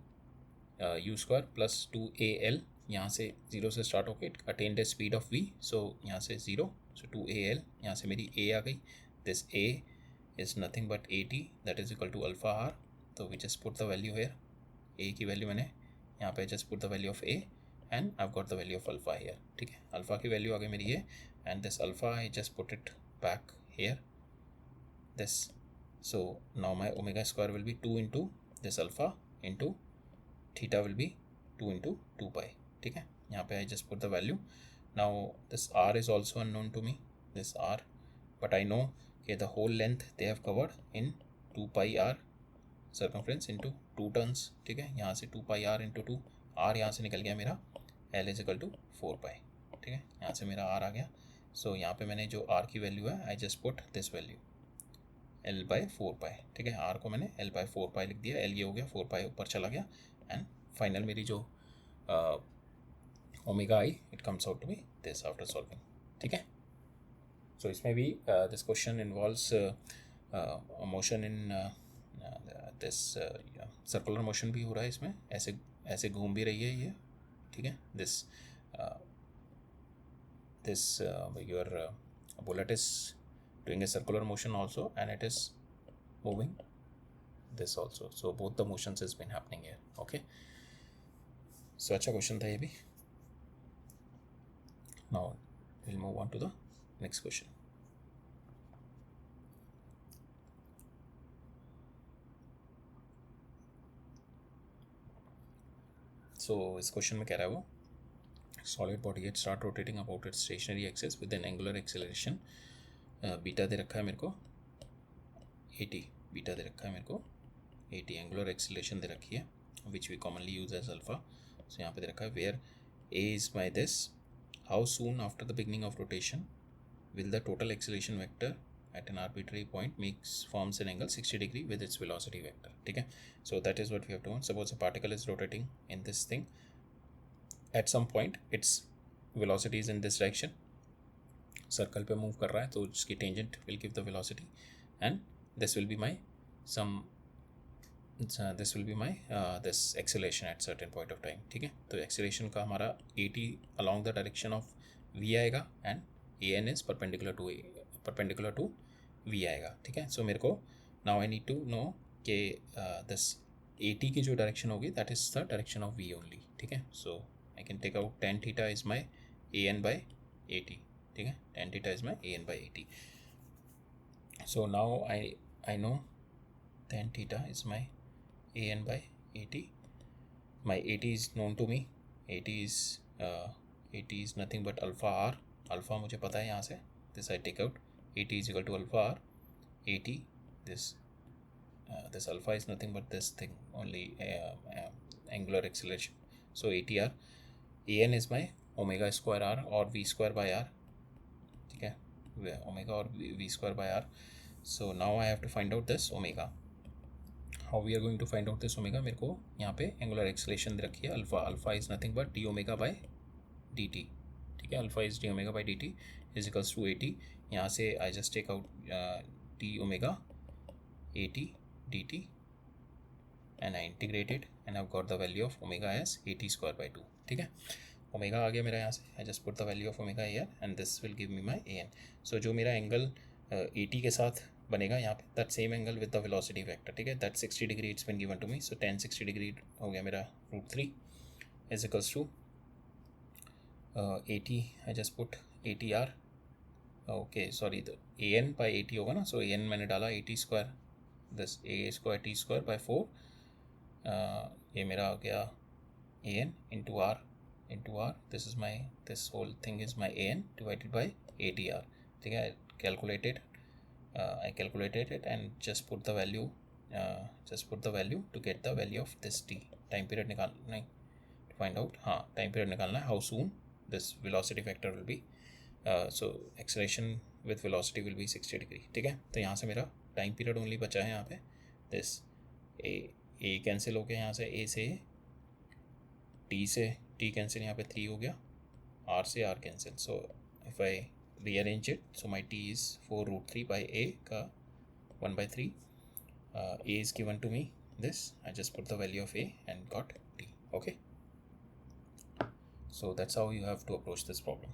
u square plus 2al. यहाँ से 0 से start होके it attained a speed of v. So यहाँ से 0. So 2al. यहाँ से मेरी a आ गई. This a is nothing but 80. That is equal to alpha r. तो we just put the value here. a की value मैंने यहाँ पे just put the value of a. And I've got the value of alpha here. ठीक है, alpha की value आ गई मेरी ये. and this alpha I just put it back here this. So now my omega square will be 2 into this alpha into theta will be 2 into 2 pi. ठीक है, यहाँ पे I just put the value. Now this r is also unknown to me, this r, but I know कि the whole length they have covered in 2 pi r circumference into 2 turns. ठीक है, यहाँ से 2 pi r into 2. r यहाँ से निकल गया मेरा L इज इक्वल टू 4 पाई. ठीक है, यहाँ से मेरा R आ गया. सो यहाँ पे मैंने जो R की वैल्यू है I just put this value L by 4 पाई. ठीक है, R को मैंने L बाई 4 पाई लिख दिया. L ये हो गया, 4 पाई ऊपर चला गया एंड फाइनल मेरी जो omega I it comes out to be this after solving. ठीक है, सो इसमें भी this question involves motion in this circular motion भी हो रहा है इसमें. ऐसे ऐसे घूम भी रही है ये. ठीक है, this your bullet is doing a circular motion also and it is moving this also. So both the motions has been happening here. Okay, so अच्छा क्वेश्चन था ये भी. Now we'll move on to the next question. So इस question में कह रहा है वो solid body it start rotating about its stationary axis with an angular acceleration beta दे रखा है मेरे को 80, बीटा दे रखा है मेरे को 80, एंगुलर एक्सीलरेशन दे रखी है which we commonly use as alpha. So यहाँ पे दे रखा है where A is by this, how soon after the beginning of rotation will the total acceleration vector at an arbitrary point forms an angle 60 degree with its velocity vector. ठीक है, so that is what we have to want. Suppose a particle is rotating in this thing, at some point its velocity is in this direction, circle पे move कर रहा है तो उसकी tangent will give the velocity and this will be my sum this will be my this acceleration at certain point of time. ठीक है, तो acceleration का हमारा 80 along the direction of V आएगा and A N is perpendicular to V आएगा. ठीक है, so मेरे को now I need to know कि दिस 80 की जो डायरेक्शन होगी that is the direction of V only. ठीक है, so I can take out tan theta is my A N by 80. ठीक है, tan theta is my an by 80. So now I know tan theta is my an by 80. My 80 is known to me. 80 is nothing but alpha r. Alpha मुझे पता है यहाँ से. This I take out. 80 is equal to alpha r. 80 this alpha is nothing but this thing only, angular acceleration. So 80 r. an is my omega square r or v square by r. ठीक है, omega और v square by r. So now I have to find out this omega. How we are going to find out this omega? मेरे को यहाँ पे angular acceleration दे रखी है alpha. Alpha is nothing but d omega by D T. ठीक है, alpha is d omega by D t is equals to 80. यहाँ से I just take out d omega 80 d t and I integrated and I got the value of omega as 80 square by 2. ठीक है, omega आ गया मेरा यहाँ से. I just put the value of omega here and this will give me my A N. So जो मेरा angle 80 के साथ बनेगा यहाँ पे that same angle with the velocity vector. ठीक है, that 60 degree it's been given to me. So tan 60 degree हो गया मेरा √3 is equals to 80. I just put 80 R. Okay sorry, the A N by 80 होगा ना. सो ए एन मैंने डाला 80 square, this A square T square by 4. ये मेरा हो गया A N into R. This is my, this whole thing is my an divided by 80r. ठीक है, I calculated it and just put the value to get the value of this t. time period निकालना नहीं, to find out, हाँ time period निकालना है how soon this velocity vector will be. So acceleration with velocity will be 60 degree. ठीक है, तो यहाँ से मेरा time period only बचा है यहाँ पे. this a कैंसिल हो गया यहाँ से, a से t से t कैंसिल, यहाँ पे 3 हो गया, r से r cancel. So if I rearrange it, so my t is 4√3 by a का 1/3. a is given to me this, I just put the value of a and got t. Okay, so that's how you have to approach this problem.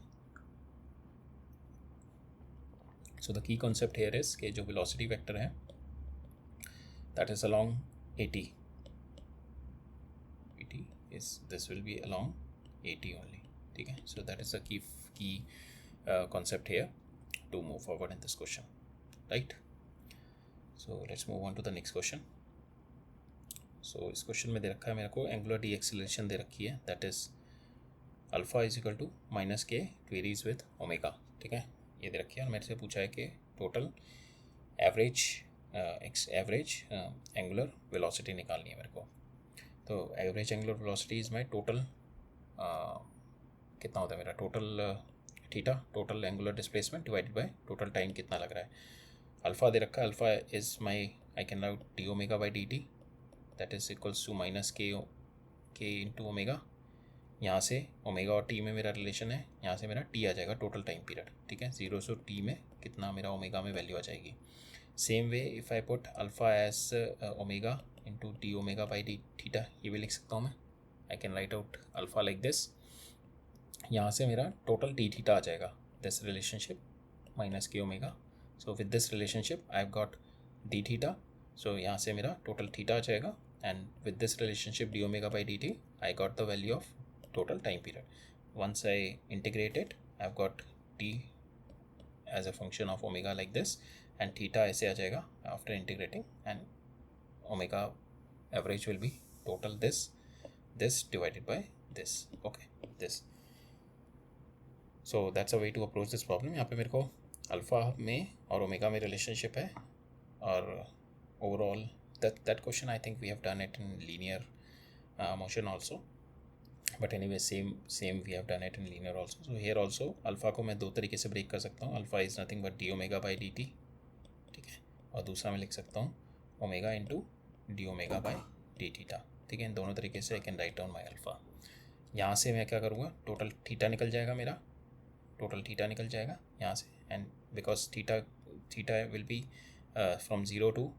So the key concept here is कि जो velocity vector है that is along 80 is, this will be along 80 only. ठीक है, so that is the key concept here to move forward in this question, right? So let's move on to the next question. So इस question में दे रखा है मेरे को angular deceleration दे रखी है, that is alpha is equal to minus k varies with omega. ठीक है, ये दे रखी है और मेरे से पूछा है कि total average angular velocity निकालनी है मेरे को. तो average angular velocity is my total, कितना होता है मेरा total theta, total angular displacement divided by total time कितना लग रहा है. अल्फ़ा दे रखा है, alpha is my, I can write d omega by D t that is equals to minus k into omega. यहाँ से ओमेगा और टी में मेरा रिलेशन है, यहाँ से मेरा टी आ जाएगा टोटल टाइम पीरियड. ठीक है, 0 से टी में कितना मेरा ओमेगा में वैल्यू आ जाएगी. Same way if I put alpha as omega into D omega by D theta, ये भी लिख सकता हूँ मैं. I can write out alpha like this. यहाँ से मेरा टोटल डी थीटा आ जाएगा, this relationship minus K omega. So with this relationship I have got D theta. So यहाँ से मेरा टोटल थीटा आ जाएगा and with this relationship D omega by D T I got the value of total time period. Once I integrate it I have got t as a function of omega like this and theta ऐसे आ जाएगा after integrating and omega average will be total this divided by this. Okay, this. So that's a way to approach this problem. यहाँ पे मेरे को alpha में और omega में रिलेशनशिप है, और overall that question I think we have done it in linear motion also, but anyway same we have done it in linear also. So here also alpha को मैं दो तरीके से ब्रेक कर सकता हूँ. Alpha is nothing but d omega by D T, ठीक है, और दूसरा मैं लिख सकता हूँ omega into D omega by D theta, ठीक है. इन दोनों तरीके से आई can write down my alpha. यहाँ से मैं क्या करूँगा, टोटल थीटा निकल जाएगा मेरा, टोटल थीटा निकल जाएगा यहाँ से, and because theta will be from zero to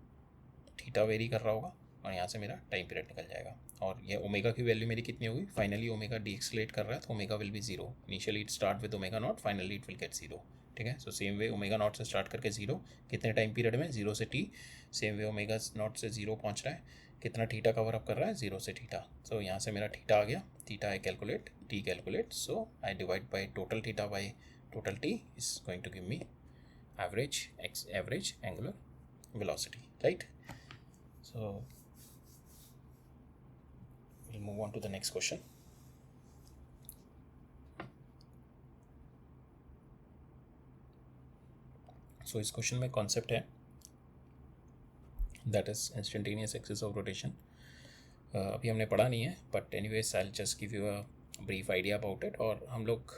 theta vary कर रहा होगा, और यहाँ से मेरा टाइम पीरियड निकल जाएगा. और ये ओमेगा की वैल्यू मेरी कितनी होगी, फाइनली ओमेगा डी एक्सलेट कर रहा है तो omega will be zero. Initially it start with omega naught, finally it will get zero, ठीक है. So same way omega naught से स्टार्ट करके जीरो, कितने टाइम पीरियड में, जीरो से T. Same way omega naught से जीरो पहुँच रहा है, कितना थीटा कवर अप कर रहा है, जीरो से थीटा. सो यहाँ से मेरा थीटा आ गया, theta I calculate, T calculate, so I divide by total theta by total t is going to give me average angular velocity, right? So we'll move on to the next question. So इस question में concept है that is instantaneous axis of rotation. अभी हमने पढ़ा नहीं है, but anyways I just give you a brief idea about it, और हम लोग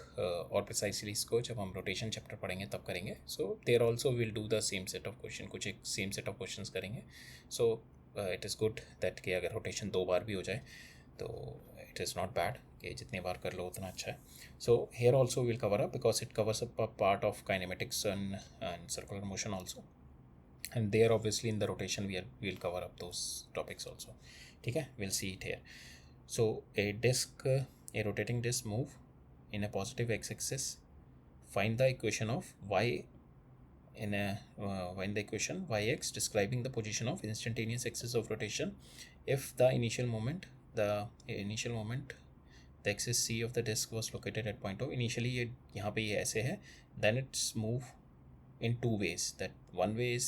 और प्रिसाइसली इसको जब हम रोटेशन चैप्टर पढ़ेंगे तब करेंगे. So there also will do the same set of question, कुछ एक सेम सेट ऑफ क्वेश्चंस करेंगे. So it is good that कि अगर रोटेशन दो बार भी हो जाए तो इट इज़ नॉट बैड, कि जितनी बार कर लो उतना अच्छा है. So here also will cover up because it covers up a part of kinematics and circular motion also, and there obviously in the rotation we'll cover up those topics also, ठीक है. we'll see it here. So a rotating disc move in a positive x-axis. Find the equation of y in a find the equation yx describing the position of instantaneous axis of rotation if the initial moment the axis c of the disc was located at point O. initially ये यहाँ पे ये ऐसे है, then it's move in two ways. That one way is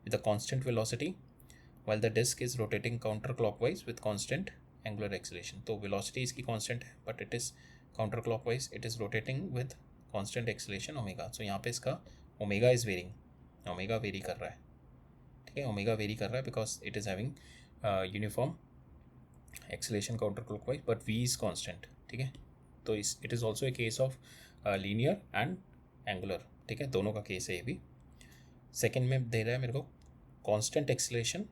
with a constant velocity while the disk is rotating counterclockwise with constant angular acceleration. तो velocity इसकी constant है, but it is counterclockwise, it is rotating with constant acceleration omega. So यहाँ पे इसका omega is varying, omega vary कर रहा है, ठीक है, omega vary कर रहा है because it is having uniform acceleration counterclockwise but v is constant, ठीक है. तो it is also a case of linear and angular, ठीक है, दोनों का केस है ये भी. सेकेंड में दे रहा है मेरे को कांस्टेंट एक्सेलेरेशन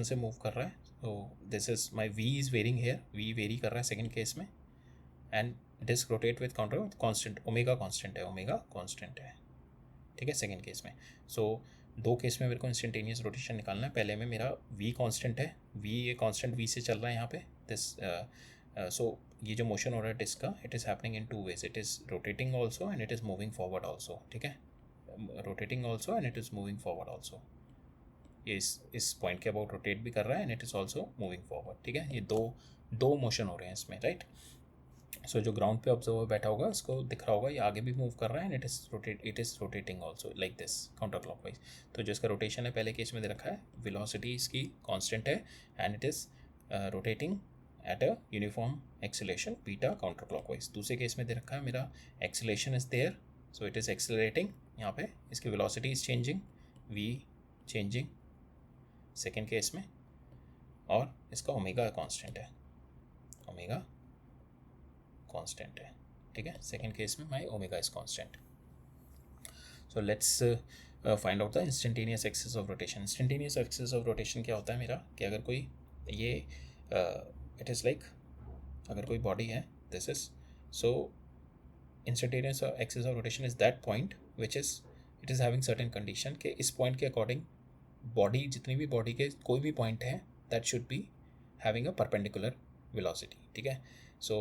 से मूव कर रहा है. तो this is my v is varying here, v vary कर रहा है सेकेंड केस में, and disc rotate with counter constant, omega constant है, ठीक है, सेकेंड केस में. सो दो केस में मेरे को इंस्टेंटेनियस रोटेशन निकालना है. पहले में मेरा v कांस्टेंट है, ये कांस्टेंट v से चल रहा है यहाँ पे दिस. सो ये जो मोशन हो रहा है डिस्क का, it is happening in two ways, it is rotating also and it is moving forward also, ठीक है, rotating also and it is moving forward also. ये इस पॉइंट के अबाउट रोटेट भी कर रहा है and it is also moving forward, ठीक है. ये दो मोशन हो रहे हैं इसमें, राइट. सो जो ग्राउंड पे ऑब्जर्वर बैठा होगा उसको दिख रहा होगा ये आगे भी मूव कर रहा है and it is rotating also like this counter clockwise. तो जो इसका रोटेशन है पहले केस में दे रखा है, वेलोसिटी इसकी कांस्टेंट है and it is rotating at a uniform acceleration beta counter clockwise. दूसरे केस में दे रखा है मेरा acceleration is there, so it is accelerating, यहाँ पे इसकी velocity is changing, v changing second case में, और इसका ओमेगा कांस्टेंट है, ओमेगा कांस्टेंट है, ठीक है. सेकेंड केस में my omega is constant. So let's find out the instantaneous axis of rotation. Instantaneous axis of rotation क्या होता है मेरा, कि अगर कोई ये इट इज़ लाइक अगर कोई बॉडी है this is, so instantaneous axis of rotation is that point which is it is having certain condition कि इस point के according body जितनी भी body के कोई भी point है that should be having a perpendicular velocity, ठीक है. so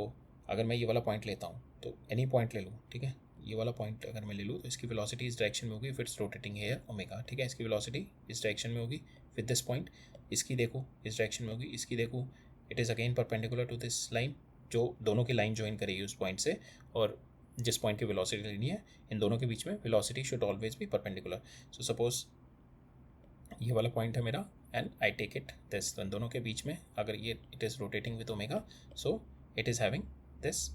अगर मैं ये वाला point लेता हूँ तो any point ले लूँ, ठीक है, ये वाला point अगर मैं ले लूँ तो इसकी velocity इस direction में होगी if it's rotating here omega, ठीक है, इसकी velocity इस direction में होगी with this point, इसकी देखो इस direction में होगी, इसकी देखो it is again perpendicular to this line, जो दोनों की लाइन ज्वाइन करेगी उस पॉइंट से, और जिस पॉइंट की वेलोसिटी लेनी है इन दोनों के बीच में velocity should always be perpendicular. So suppose ये वाला पॉइंट है मेरा and I take it this, तो इन दोनों के बीच में अगर ये it is rotating with omega, so it is having this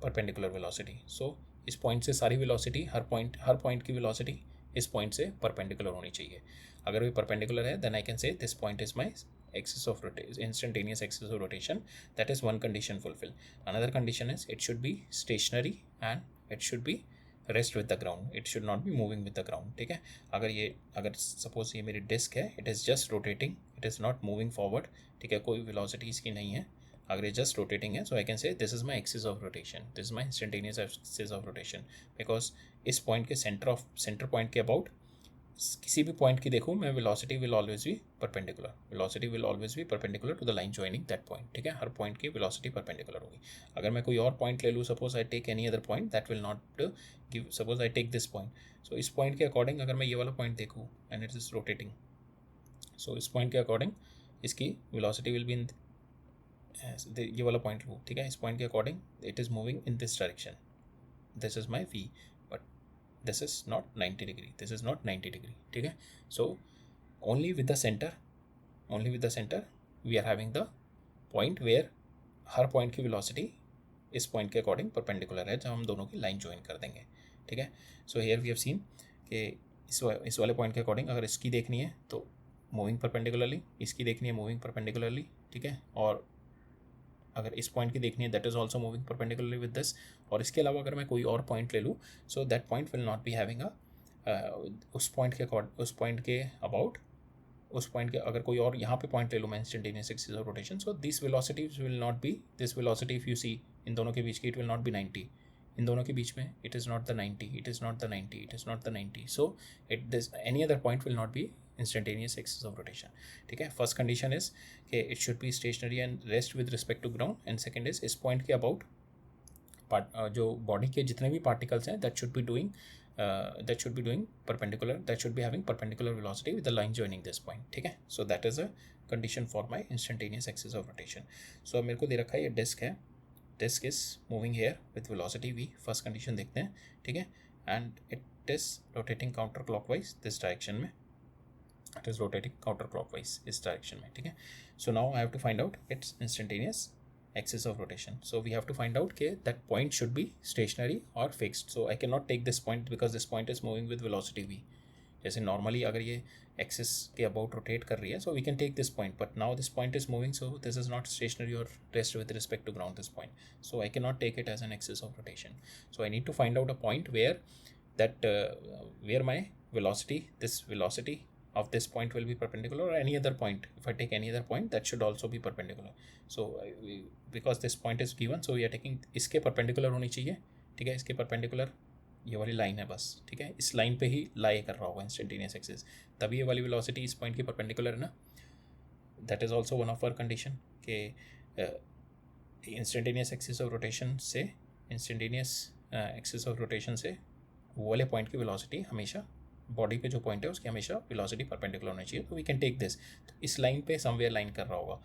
perpendicular velocity. So इस पॉइंट से सारी वेलोसिटी, हर पॉइंट की वेलोसिटी इस पॉइंट से परपेंडिकुलर होनी चाहिए. अगर वो परपेंडिकुलर है then I can say this point is my axis of rotation, instantaneous axis of rotation. That is one condition fulfilled. Another condition is it should be stationary and it should be rest with the ground. It should not be moving with the ground. ठीक है. अगर suppose ये मेरी disc है, it is just rotating, it is not moving forward. ठीक है, कोई velocity इसकी नहीं है. अगर ये जस्ट रोटेटिंग है, so I can say this is my axis of rotation, this is my instantaneous axis of rotation. Because इस पॉइंट के सेंटर पॉइंट के अबाउट किसी भी पॉइंट की देखूँ मैं, velocity will always be perpendicular. Velocity will always be perpendicular to the line joining that point. ठीक है, हर पॉइंट की वेलोसिटी परपेंडिकुलर होगी. अगर मैं कोई और पॉइंट ले लूँ, suppose I take any other point that will not give, suppose I take this point. So इस पॉइंट के अकॉर्डिंग अगर मैं ये वाला पॉइंट देखूँ एंड इट इज रोटेटिंग, सो इस पॉइंट के अकॉर्डिंग इसकी वेलोसिटी विल बी इन ये वाला पॉइंट लूँ. ठीक है, इस पॉइंट के according it is moving in this direction. This is my v, but this is not 90 degree, this is not 90 degree. ठीक है, so only with the centre we are having the point where हर point की velocity इस point के according perpendicular है, जब हम दोनों की लाइन ज्वाइन कर देंगे. ठीक है, so here we have seen कि इस वाले पॉइंट के अकॉर्डिंग अगर इसकी देखनी है तो मूविंग परपेंडिकुलरली, इसकी देखनी है मूविंग परपेंडिकुलरली. ठीक है, और अगर इस पॉइंट की देखनी है that is also moving perpendicularly with this. और इसके अलावा अगर मैं कोई और पॉइंट ले लूँ, so that point will not be having उस पॉइंट के अबाउट उस पॉइंट के अगर कोई और यहाँ पे पॉइंट ले लूँ मैं, instantaneous axis of rotation, so this velocities will not be, this velocity if you see इन दोनों के बीच की, इट विल नॉट बी 90. इन दोनों के बीच में it is not the 90, it is not the 90, it is not the 90. So it this any other point will not be instantaneous axis of rotation. ठीक है, फर्स्ट कंडीशन इज कि it should be stationary and rest with respect to ground. And second is इस point के about जो body के जितने भी particles हैं that should be doing perpendicular, that should be having perpendicular velocity with the line joining this point. ठीक है, so that is a condition for my instantaneous axis of rotation. So अब मेरे को दे रखा है ये डिस्क है, disk is moving here with velocity v. First condition देखते हैं. ठीक है, and it is rotating counter clockwise this direction में, it is rotating counter clockwise इस डायरेक्शन में. ठीक है, so now I have to find out its instantaneous axis of rotation. So we have to find out कि that point should be stationary or fixed. So I cannot take this point because this point is moving with velocity v. जैसे normally अगर ये axis के about rotate कर रही है, so we can take this point, but now this point is moving, so this is not stationary or rest with respect to ground, this point. So I cannot take it as an axis of rotation. So I need to find out a point where that where my velocity, this velocity of this point will be perpendicular, or any other point. If I take any other point, that should also be perpendicular. So because this point is given, so we are taking इसके perpendicular होनी चाहिए. ठीक है, इसके perpendicular ये वाली line है बस. ठीक है, इस लाइन पे ही लाई कर रहा होगा इंस्टेंटेनियस एक्सिस, तभी ये वाली वेलोसिटी इस पॉइंट की परपेंडिकुलर है ना. That is also one of our condition कि इंस्टेंटेनियस एक्सिस ऑफ रोटेशन से वो वाले पॉइंट की वेलोसिटी हमेशा, बॉडी पे जो पॉइंट है उसकी हमेशा वेलोसिटी परपेंडिकुलर होनी चाहिए. तो वी कैन टेक दिस. तो इस लाइन पे समवेयर लाइन कर रहा होगा,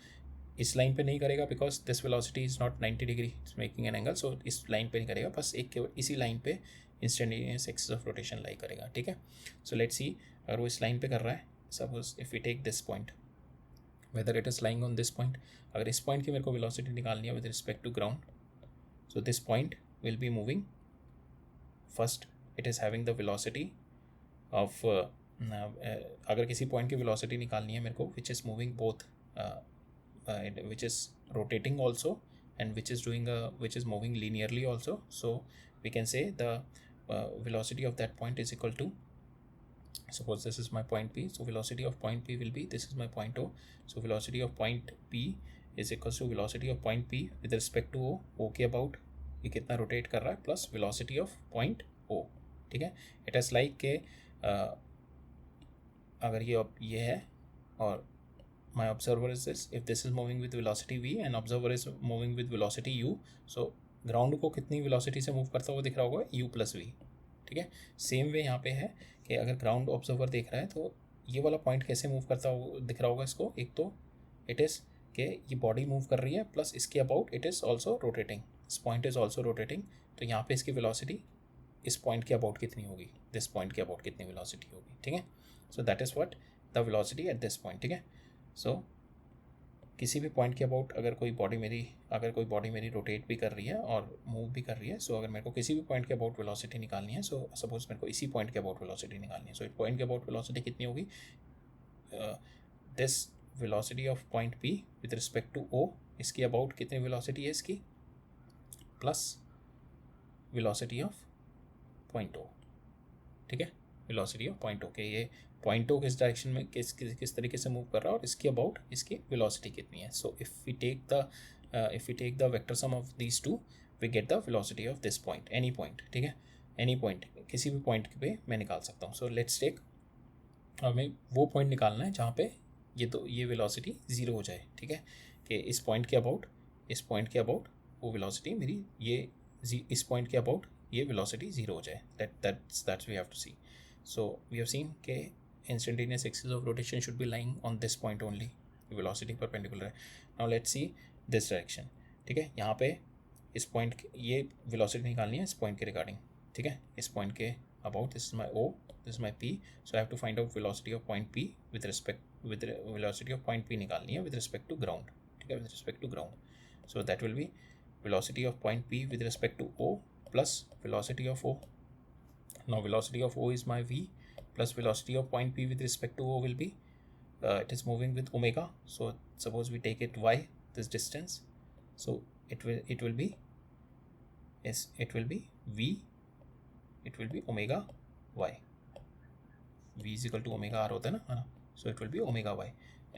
इस लाइन पे नहीं करेगा because this velocity is not 90 degree, it's making an angle. So इस लाइन पे नहीं करेगा, बस एक केवल इसी लाइन पे इंस्टेंटेनियस एक्सिस ऑफ रोटेशन लाई करेगा. ठीक है, सो लेट्स सी अगर वो इस लाइन पे कर रहा है, suppose if we take this point, whether it is lying on this point. अगर इस पॉइंट की मेरे को वेलोसिटी निकालनी है with respect to ground, so this point will be moving. First it is having the velocity of अगर किसी point की वेलोसिटी निकालनी है मेरे को which is moving both, which is rotating also and which is moving linearly also. So we can से the velocity of that point is equal to, suppose this is my point P, so velocity of point P will be, this is my point O, so velocity of point P is equals to velocity of point P with respect to O के about ये कितना rotate कर रहा है, plus velocity of point O. ठीक है, it is like के अगर ये है और my observer is this, if this is moving with velocity v and observer is moving with velocity u, so ground को कितनी वेलोसिटी से मूव करता हुआ दिख रहा होगा, u प्लस वी. ठीक है, सेम वे यहाँ पे है कि अगर ग्राउंड ऑब्जर्वर देख रहा है तो ये वाला पॉइंट कैसे मूव करता हुआ दिख रहा होगा इसको. एक तो इट इज़ कि ये बॉडी मूव कर रही है, प्लस इसके about it is also rotating, this point is also rotating. तो यहाँ पे इसकी वेलोसिटी इस पॉइंट के अबाउट कितनी होगी, दिस पॉइंट के अबाउट कितनी वेलोसिटी होगी. ठीक है, so that is what the velocity at this point. ठीक है, सो किसी भी पॉइंट के अबाउट अगर कोई बॉडी मेरी रोटेट भी कर रही है और मूव भी कर रही है, सो अगर मेरे को किसी भी पॉइंट के अबाउट वेलोसिटी निकालनी है, सो सपोज मेरे को इसी पॉइंट के अबाउट वेलोसिटी निकालनी है, सो पॉइंट के अबाउट वेलोसिटी कितनी होगी, this velocity of point P with respect to O, इसकी अबाउट कितनी वेलोसिटी है इसकी, plus velocity of point O, ठीक है, वेलोसिटी ऑफ पॉइंट ओ के ये पॉइंट ओ किस डायरेक्शन में किस तरीके से मूव कर रहा है और इसकी अबाउट इसकी वेलोसिटी कितनी है. So if we take the vector sum of these two we get the velocity of this point, any point, ठीक है, एनी पॉइंट, किसी भी पॉइंट पे मैं निकाल सकता हूँ. सो लेट्स टेक, हमें वो पॉइंट निकालना है जहाँ पे ये वेलोसिटी ज़ीरो हो जाए, ठीक है, कि इस पॉइंट के अबाउट वो वेलोसिटी मेरी इस पॉइंट के अबाउट ये वेलोसिटी ज़ीरो हो जाए. That's we have to see. So we have seen के instantaneous axis of rotation should be lying on this point only, velocity perpendicular है. Now let's see this direction, ठीक है, यहाँ पे इस पॉइंट ये वेलोसिटी निकालनी है इस पॉइंट के रिगार्डिंग, ठीक है, इस पॉइंट के about, this is my O, this is my P, so I have to find out velocity of point P with velocity of point P निकालनी है विद रिस्पेक्ट टू ग्राउंड, ठीक है, with respect to ground. So that will be velocity of point P with respect to O plus velocity of O. Now velocity of O is my V plus velocity of point P with respect to O will be, it is moving with omega. So suppose we take it y, this distance. So it will be V, it will be omega y. V is equal to omega r होता है ना, so it will be omega y.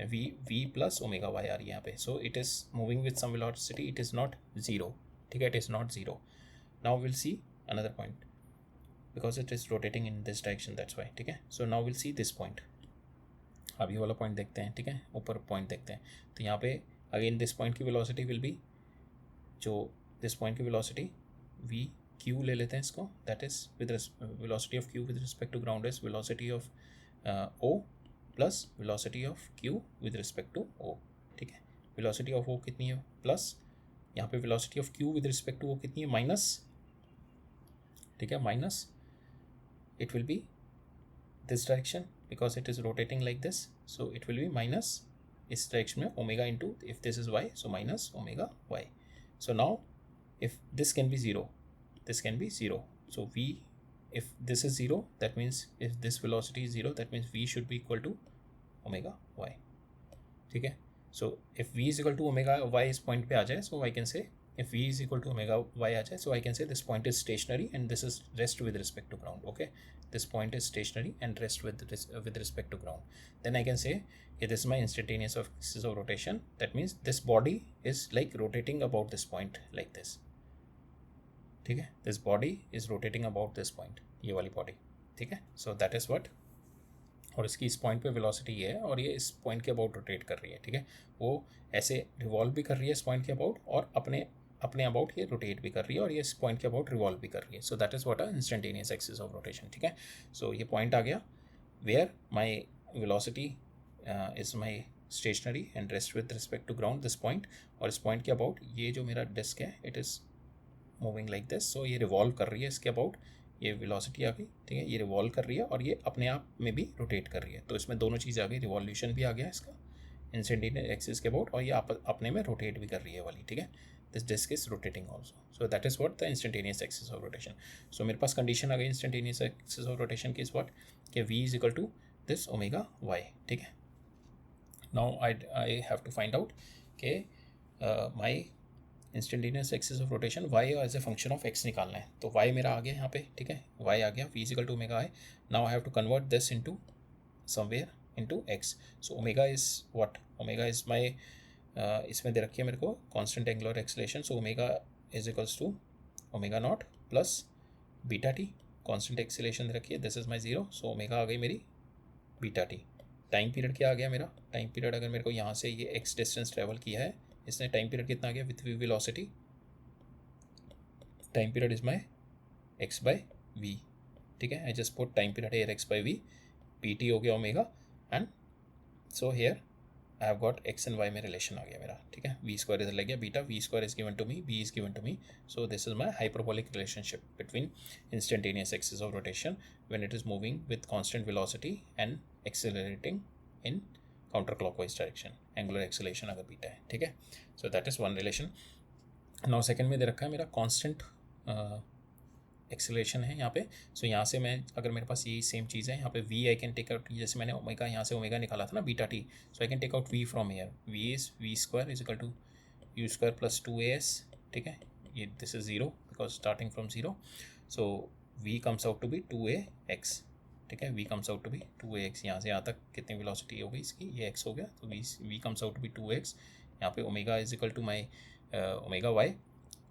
V plus omega y आ रही है यहाँ पे. So it is moving with some velocity, it is not zero, ठीक है, it is not zero. Now we'll see another point because it is rotating in this direction, that's why, ठीक है. So now we'll see this point. अब ये वाला point देखते हैं, ठीक है, ऊपर पॉइंट देखते हैं. तो यहाँ पे अगेन दिस पॉइंट की वेलोसिटी विल बी, जो दिस पॉइंट की वेलोसिटी v q ले लेते हैं इसको, that is with velocity of q with respect to ground is velocity of o plus velocity of q with respect to o, ठीक है. Velocity of o कितनी है, प्लस यहाँ पे velocity of q with respect to o कितनी है, minus, ठीक है, minus, it will be this direction because it is rotating like this, so it will be minus इस डायरेक्शन में omega into, if this is y, so minus omega y. So now if this can be zero, this can be zero, so v, if this is zero, that means if this velocity is zero, that means v should be equal to omega y, ठीक है. So if v is equal to omega y इस point पे आ जाए, so I can say if v is equal to omega y आ जाए, so I can say this point is stationary and this is rest with respect to ground, okay, this point is stationary and rest with respect to ground. Then I can say this is my instantaneous axis of rotation, that means this body is like rotating about this point like this, ठीक है, this body is rotating about this point, ये वाली body, ठीक है. So that is what, और इसकी इस point पे वेलोसिटी ये है और ये इस पॉइंट के अबाउट रोटेट कर रही है, ठीक है, वो ऐसे रिवॉल्व भी कर रही है इस पॉइंट के अबाउट और अपने अबाउट ये रोटेट भी कर रही है और ये इस पॉइंट के अबाउट रिवॉल्व भी कर रही है. So that is what a instantaneous axis of rotation, ठीक है. सो ये पॉइंट आ गया where my velocity is my stationary and rest with respect to ground, this point, और इस पॉइंट के अबाउट ये जो मेरा डिस्क है it is moving like this, so ये रिवॉल्व कर रही है इसके अबाउट, ये वेलोसिटी आ गई, ठीक है, ये रिवॉल्व कर रही है और ये अपने आप में भी रोटेट कर रही है. तो इसमें दोनों चीज़ें आ गई, रिवॉल्यूशन भी आ गया इसका इंस्टेंटेनियस एक्सिस के अबाउट और ये अपने में रोटेट भी कर रही है वाली, ठीक है. This disk is rotating also, so that is what the instantaneous axis of rotation. So मेरे पास कंडीशन आ गई इंस्टेंटेनियस एक्सिस ऑफ रोटेशन की, इज व्हाट कि v is equal to this omega y, ठीक है. Now I have to find out कि my instantaneous axis of rotation y as a function of x निकालना है. तो y मेरा आ गया यहाँ पे, ठीक है, y आ गया, v is equal to omega i. Now I have to convert this into somewhere into x. So omega is what, omega is my, इसमें दे रखी है मेरे को constant angular acceleration, so omega is equals to omega naught plus beta t, constant acceleration दे रखी है, this is my zero, so omega आ गई मेरी बीटा टी. टाइम पीरियड क्या आ गया मेरा, टाइम पीरियड अगर मेरे को यहाँ से ये x डिस्टेंस ट्रेवल किया है, इसने टाइम पीरियड कितना आ गया with velocity, time period is my x by v, ठीक है. I just put time period here x by v, pt हो गया omega, and so here I have got x and y में relation आ गया मेरा, ठीक है. v स्क्वायर इधर लग गया, beta v square is given to me, b is given to me, so this is my hyperbolic relationship between instantaneous axis of rotation when it is moving with constant velocity and accelerating in counter clockwise direction, angular acceleration अगर beta है, ठीक है। So that is one relation. Now second में दे रखा है मेरा constant acceleration है यहाँ पे। सो यहाँ से मैं, अगर मेरे पास यही सेम चीज़ है यहाँ पे v I can take out, जैसे मैंने ओमेगा यहाँ से ओमेगा निकाला था ना beta t, so I can take out v from here, v is v square is equal to u square plus 2as, ठीक है। ये this is zero because starting from zero, so v comes out to be 2ax, ठीक है। V comes out to be 2ax, यहाँ से यहाँ तक कितनी वेलोसिटी हो गई इसकी, ये x हो गया, तो v comes out to be 2x। यहाँ पे omega is equal to my omega y,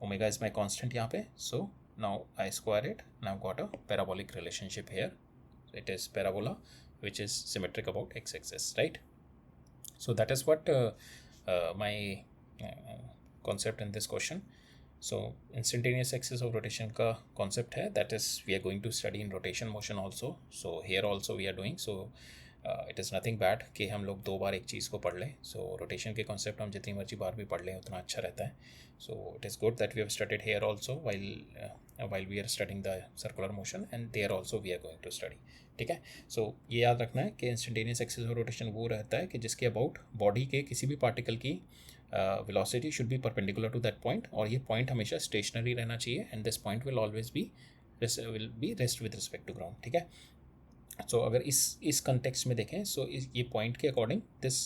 omega is my constant यहाँ पे, सो now I square it and I've got a parabolic relationship here. So it is parabola which is symmetric about x-axis, right? So that is what my concept in this question. So instantaneous axis of rotation का concept है, that is we are going to study in rotation motion also. So here also we are doing, so it is nothing bad कि हम लोग 2 बार एक चीज़ को पढ़ लें। So rotation के concept हम जितनी मर्जी बार भी पढ़ लें उतना अच्छा रहता है। So it is good that we have studied here also while we are studying the circular motion, and there also we are going to study, ठीक है। So ये याद रखना है कि instantaneous axis of rotation वो रहता है कि जिसके about body के किसी भी particle की velocity should be perpendicular to that point, और ये point हमेशा stationary रहना चाहिए, and this point will always be rest with respect to ground, ठीक है। So अगर इस context में देखें, so ये point के according this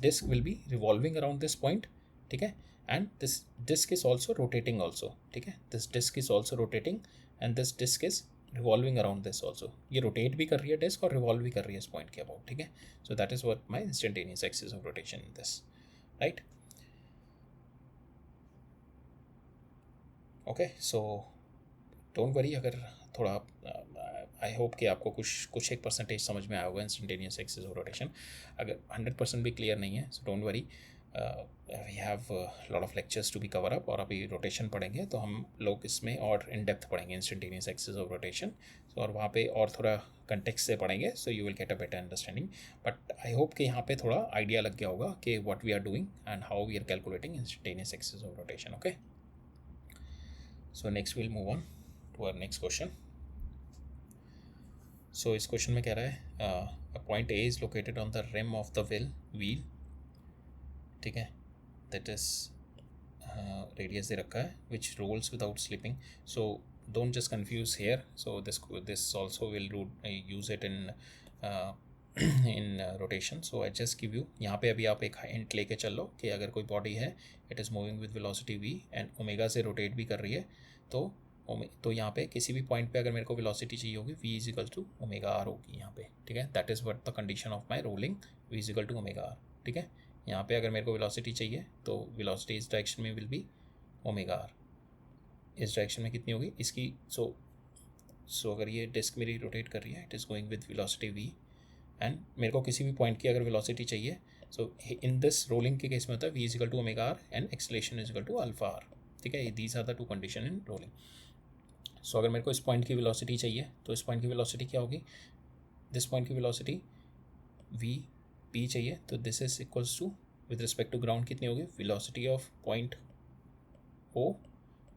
disk will be revolving around this point, ठीक है, and this disk is also rotating also, ठीक है। this disk is also rotating and this disk is revolving around this also, ये rotate भी कर रही है disk और revolve भी कर रही है इस point के about, ठीक है। so that is what my instantaneous axis of rotation in this, right? okay, so don't worry अगर थोड़ा आई होप कि आपको कुछ एक परसेंटेज समझ में आया होगा इंस्टेंटेनियस एक्सिस ऑफ रोटेशन। अगर 100% भी क्लियर नहीं है, so don't worry, we have lot of lectures to be cover up, और अभी रोटेशन पढ़ेंगे तो हम लोग इसमें और इन डेप्थ पढ़ेंगे इंस्टेंटेनियस एक्सिस ऑफ रोटेशन, और वहाँ पे और थोड़ा कंटेक्स्ट से पढ़ेंगे, so you will get a better understanding. But I hope कि यहाँ पे थोड़ा आइडिया लग गया होगा कि what we are doing and how we are calculating instantaneous axis of rotation. Okay, so next will move on to our next question. So इस question में कह रहा है point A is located on the rim of the wheel, ठीक है, that is radius दे रखा है, which rolls without slipping. So don't just confuse here, so this also will use it in rotation. So I just give you, यहाँ पे अभी आप एक हिंट लेके चल लो कि अगर कोई बॉडी है, it is moving with velocity v and omega से रोटेट भी कर रही है, तो यहाँ पे किसी भी पॉइंट पे अगर मेरे को वेलोसिटी चाहिए होगी, v is equal to omega r होगी यहाँ पे, ठीक है। That is what the condition of my rolling, v is equal to omega are, ठीक है। यहाँ पे अगर मेरे को वेलोसिटी चाहिए तो वेलोसिटी इस डायरेक्शन में विल बी ओमेगा आर, इस डायरेक्शन में कितनी होगी इसकी। सो अगर ये डिस्क मेरी रोटेट कर रही है, it is going with velocity v, and मेरे को किसी भी पॉइंट की अगर वेलोसिटी चाहिए, सो इन दिस रोलिंग के केस में होता है v is equal to omega r and acceleration is equal to alpha r, ठीक है। These are the two condition in rolling. So अगर मेरे को इस पॉइंट की वेलोसिटी चाहिए तो इस पॉइंट की वेलोसिटी क्या होगी, दिस पॉइंट की वेलोसिटी v p चाहिए, तो this is equals to with respect to ground कितनी होगी, velocity of point o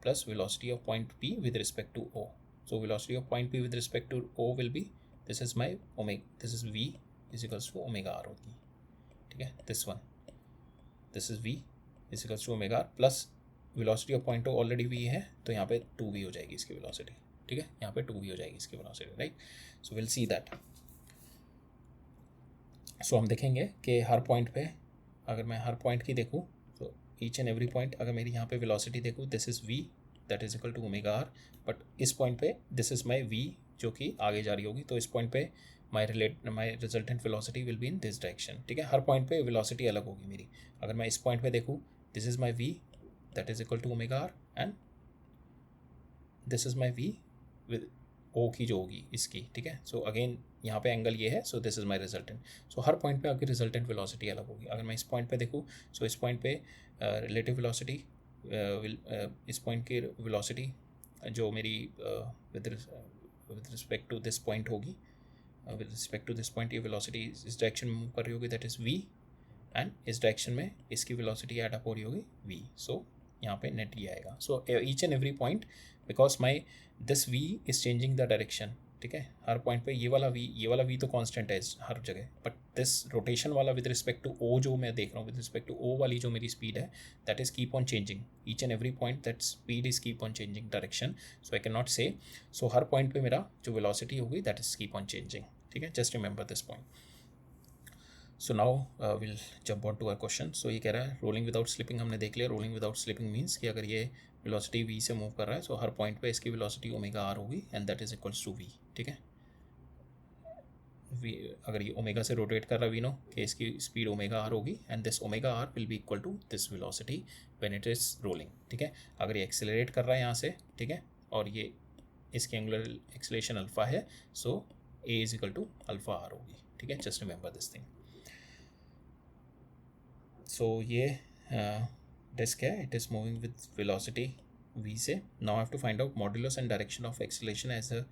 plus velocity of point p with respect to o। So velocity of point p with respect to o will be, this is my this is v is equals to omega r होगी, ठीक है। This is v is equals to omega r plus velocity of point already v है, तो यहाँ पे 2v हो जाएगी इसकी वेलोसिटी, ठीक है। यहाँ पे 2v हो जाएगी इसकी velocity, right. So will see that. So हम देखेंगे कि हर पॉइंट पे, अगर मैं हर पॉइंट की देखूँ, तो ईच एंड एवरी पॉइंट अगर मेरी यहाँ पे वेलोसिटी देखूँ, this is v that is equal to omega r, but इस पॉइंट पे दिस इज़ माई v जो कि आगे जा रही होगी, तो इस पॉइंट पे my resultant velocity will be in this direction, ठीक है। हर पॉइंट पे वेलोसिटी अलग होगी मेरी। अगर मैं इस पॉइंट पे देखूँ, this is my v that is equal to omega r and this is my v with o की जो होगी इसकी, ठीक है। सो अगेन यहाँ पे एंगल ये है, so this is my resultant. सो हर पॉइंट पे आपकी रिजल्टेंट वेलोसिटी अलग होगी। अगर मैं इस पॉइंट पे देखूँ, सो इस पॉइंट पे रिलेटिव वेलोसिटी इस पॉइंट की वेलोसिटी जो मेरी with respect to this point होगी, with respect to this point ये वेलोसिटी इस डायरेक्शन में मूव कर रही होगी, दैट इज़ v, एंड इस डायरेक्शन में इसकी वेलोसिटी एड अप हो रही होगी v। सो यहाँ पे नेट ये आएगा। So each and every point, because my this v is changing the direction, ठीक है, हर पॉइंट पे ये वाला v तो कांस्टेंट है हर जगह, बट दिस रोटेशन वाला विद रिस्पेक्ट टू o जो मैं देख रहा हूँ, विद रिस्पेक्ट टू o वाली जो मेरी स्पीड है, that is keep on changing each and every point, that speed is keep on changing direction, so I can not say, so हर पॉइंट पे मेरा जो वेलोसिटी होगी that is keep on changing, ठीक है, just remember this point. So now will jump on to our question. So ये कह रहा है रोलिंग विदाउट स्लिपिंग हमने देख लिया. रोलिंग विदाउट स्लिपिंग मीन्स कि अगर ये वेलोसिटी v से मूव कर रहा है, सो हर पॉइंट पे इसकी वेलोसिटी ओमेगा r होगी and that is equals to v, ठीक है. v अगर ये ओमेगा से रोटेट कर रहा है, वी नो कि इसकी स्पीड ओमेगा r होगी and this omega r will be equal to this velocity when it is rolling, ठीक है. अगर ये एक्सेलरेट कर रहा है यहाँ से, ठीक है, और ये इसकी एंगुलर एक्सेलरेशन अल्फा है, so a is equal to alpha r होगी, ठीक है. Just remember this thing. So ये डिस्क है, it is moving with velocity v से. Now I have to find out modulus and direction of acceleration as a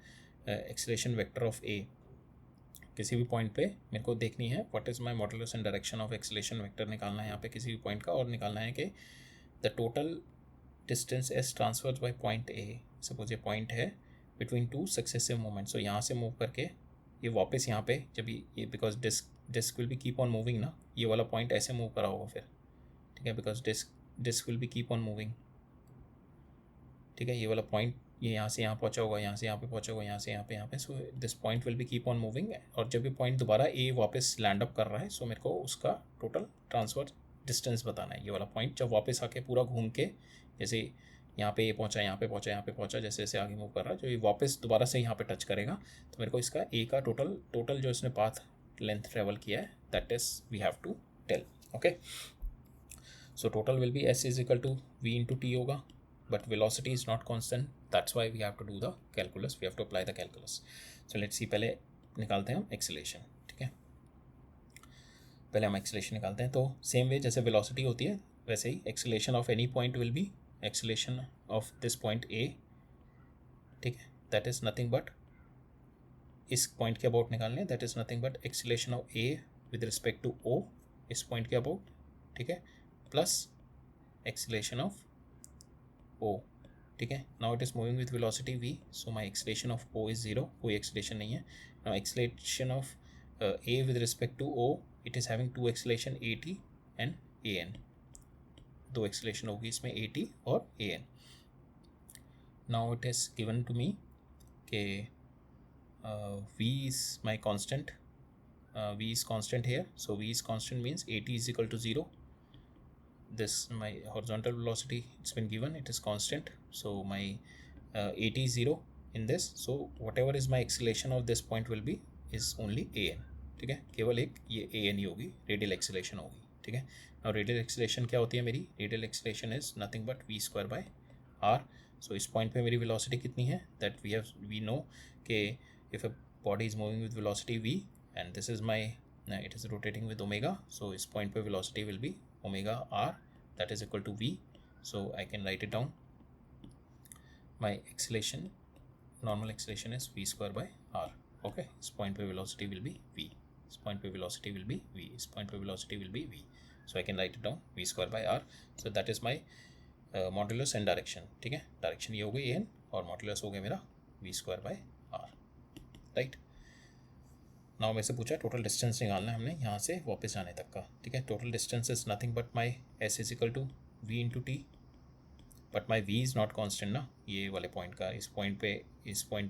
acceleration vector of a. किसी भी point पे मेरे को देखनी है what is my modulus and direction of acceleration vector, निकालना है यहाँ पे किसी भी पॉइंट का, और निकालना है कि the total distance as transferred by point a. Suppose ये पॉइंट है between two successive moments, so यहाँ से मूव करके ये वापस यहाँ पे जब ये because disk will be keep on moving ना, ये वाला पॉइंट ऐसे मूव करा होगा फिर, ठीक है, because disk will be keep on moving, ठीक है. ये वाला पॉइंट ये यहाँ से यहाँ पहुँचा होगा, यहाँ से यहाँ पे पहुँचा होगा, यहाँ से यहाँ पे, सो this point will be keep on moving. और जब ये पॉइंट दोबारा ए वापस लैंड अप कर रहा है, सो मेरे को उसका टोटल ट्रांसफर डिस्टेंस बताना है. ये वाला पॉइंट जब वापस आके पूरा घूम के, जैसे यहाँ पे ये पहुँचा, यहाँ पे पहुँचा, यहाँ पे पहुँचा, जैसे जैसे आगे मूव कर रहा है, जो ये वापस दोबारा से यहाँ पे टच करेगा, तो मेरे को इसका ए का टोटल जो इसने पाथ लेंथ ट्रेवल किया है, that is we have to tell. Okay, so total will be s is equal to v into t होगा, but velocity is not constant, that's why we have to do the calculus, we have to apply the calculus. So let's see, पहले निकालते हैं हम acceleration, ठीक है. पहले हम acceleration निकालते हैं. तो सेम वे जैसे वेलोसिटी होती है वैसे ही acceleration of any point will be acceleration of this point a, ठीक है, दैट इज नथिंग बट, इस पॉइंट के अबाउट निकालने, that is nothing but acceleration of a with respect to o, इस पॉइंट के अबाउट, ठीक है, प्लस एक्सेलरेशन ऑफ o, ठीक है. Now it is moving with velocity v, so my acceleration of o is 0, कोई acceleration नहीं है. Now acceleration of a with respect to o, it is having two acceleration at and an, दो acceleration होगी इसमें at और an. Now it is given to me के v is my constant, v is constant here, so v is constant means at is equal to 0. This my horizontal velocity, it's been given, it is constant, so my at is 0 in this, so whatever is my acceleration of this point will be is only an, ठीक है, केवल एक ये an ही होगी, radial acceleration होगी, ठीक है. और रेडियल एक्सेलरेशन क्या होती है मेरी, radial acceleration is nothing but v square by r. सो इस पॉइंट पे मेरी वेलोसिटी कितनी है, दैट वी नो कि if a body is moving with velocity v and this is my it is rotating with omega, so इस point पे velocity will be omega r, that is equal to v, so I can write it down. My acceleration, normal acceleration is v square by r. Okay, इस point पे velocity will be v, इस point पे velocity will be v, इस point पे velocity will be v, so I can write it down v square by r. So that is my modulus and direction, ठीक है. Direction ये हो गई an और मॉड्यूलस हो गया मेरा v square by r, right. Now मेरे से पूछा टोटल डिस्टेंस निकालना है हमने यहाँ से वापस जाने तक का, ठीक है. Total distance is nothing but my s is equal to v into टी, but my v is not constant ना, ये वाले पॉइंट का. इस पॉइंट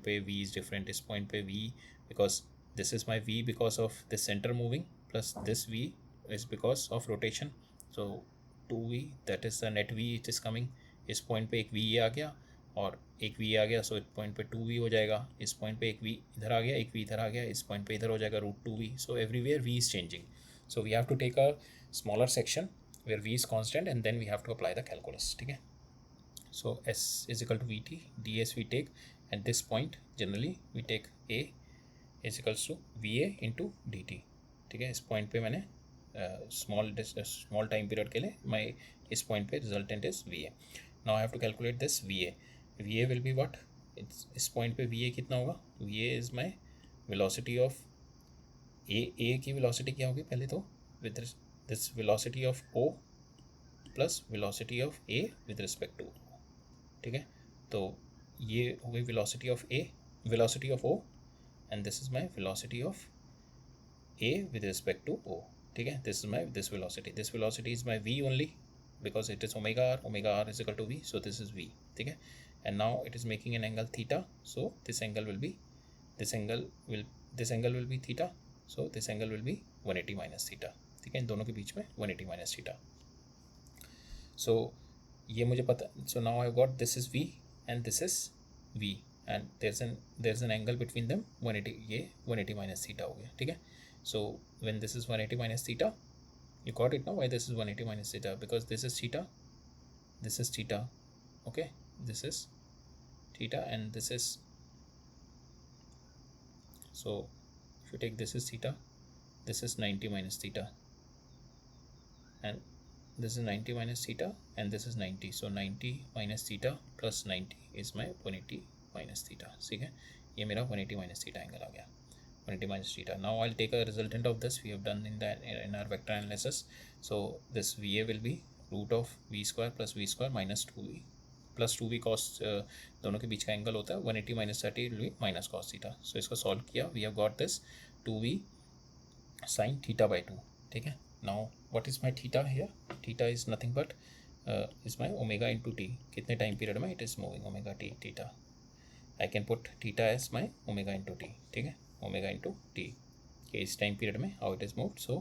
पे v इज़ डिफरेंट, इस पॉइंट पे v, because this is my v because of this centre moving, plus this v is because of rotation, so 2v, that is the net v it is coming. इस point पे एक v आ गया और एक v आ गया, सो इस point पे 2v हो जाएगा. इस पॉइंट पे एक v इधर आ गया, एक v इधर आ गया, इस पॉइंट पे इधर हो जाएगा √2v. So everywhere v is changing, so we have to take a smaller section where v is constant and then we have to apply the calculus, ठीक है. So s is equal to vt, ds we take at this point, generally we take a is equals to va into dt, ठीक है. इस point पे मैंने small time period के लिए मैं इस पॉइंट पे resultant is va. Now I have to calculate this va. va will be what, इस पॉइंट पे va कितना होगा, va is my velocity of a की वेलोसिटी क्या होगी पहले तो, with this velocity of o plus velocity of a with respect to, ठीक है. तो ये हो गई velocity of a, velocity of o and this is my velocity of a with respect to o. ठीक है, this is my this velocity is my v only because it is omega r is equal to v, so this is v. ठीक है, and now it is making an angle theta, so this angle will be theta, so this angle will be 180 minus theta. ठीक है, इन दोनों के बीच में 180 minus theta. So ये मुझे पता, so now I got this is v and this is v and there's an angle between them 180, ये 180 minus theta हो गया. ठीक है, so when this is 180 minus theta, you got it now why this is 180 minus theta, because this is theta, okay, this is theta and this is, so if you take this is theta, this is 90 minus theta and this is 90 minus theta and this is 90, so 90 minus theta plus 90 is my 180 minus theta. ठीक है, ये मेरा 180 minus theta angle आ गया, 180 minus theta. Now I'll take a resultant of this we have done in our vector analysis. So this VA will be root of v square plus v square minus 2v plus 2v cos, दोनों के बीच का angle होता है 180 minus 30 will be minus cos theta. So इसको solve किया, we have got this 2v sin theta by 2. ठीक है, now what is my theta here? Theta is nothing but is my omega into t. कितने time period में it is moving, omega t theta. I can put theta as my omega into t. ठीक है, omega into t के इस time period में how it is moved. So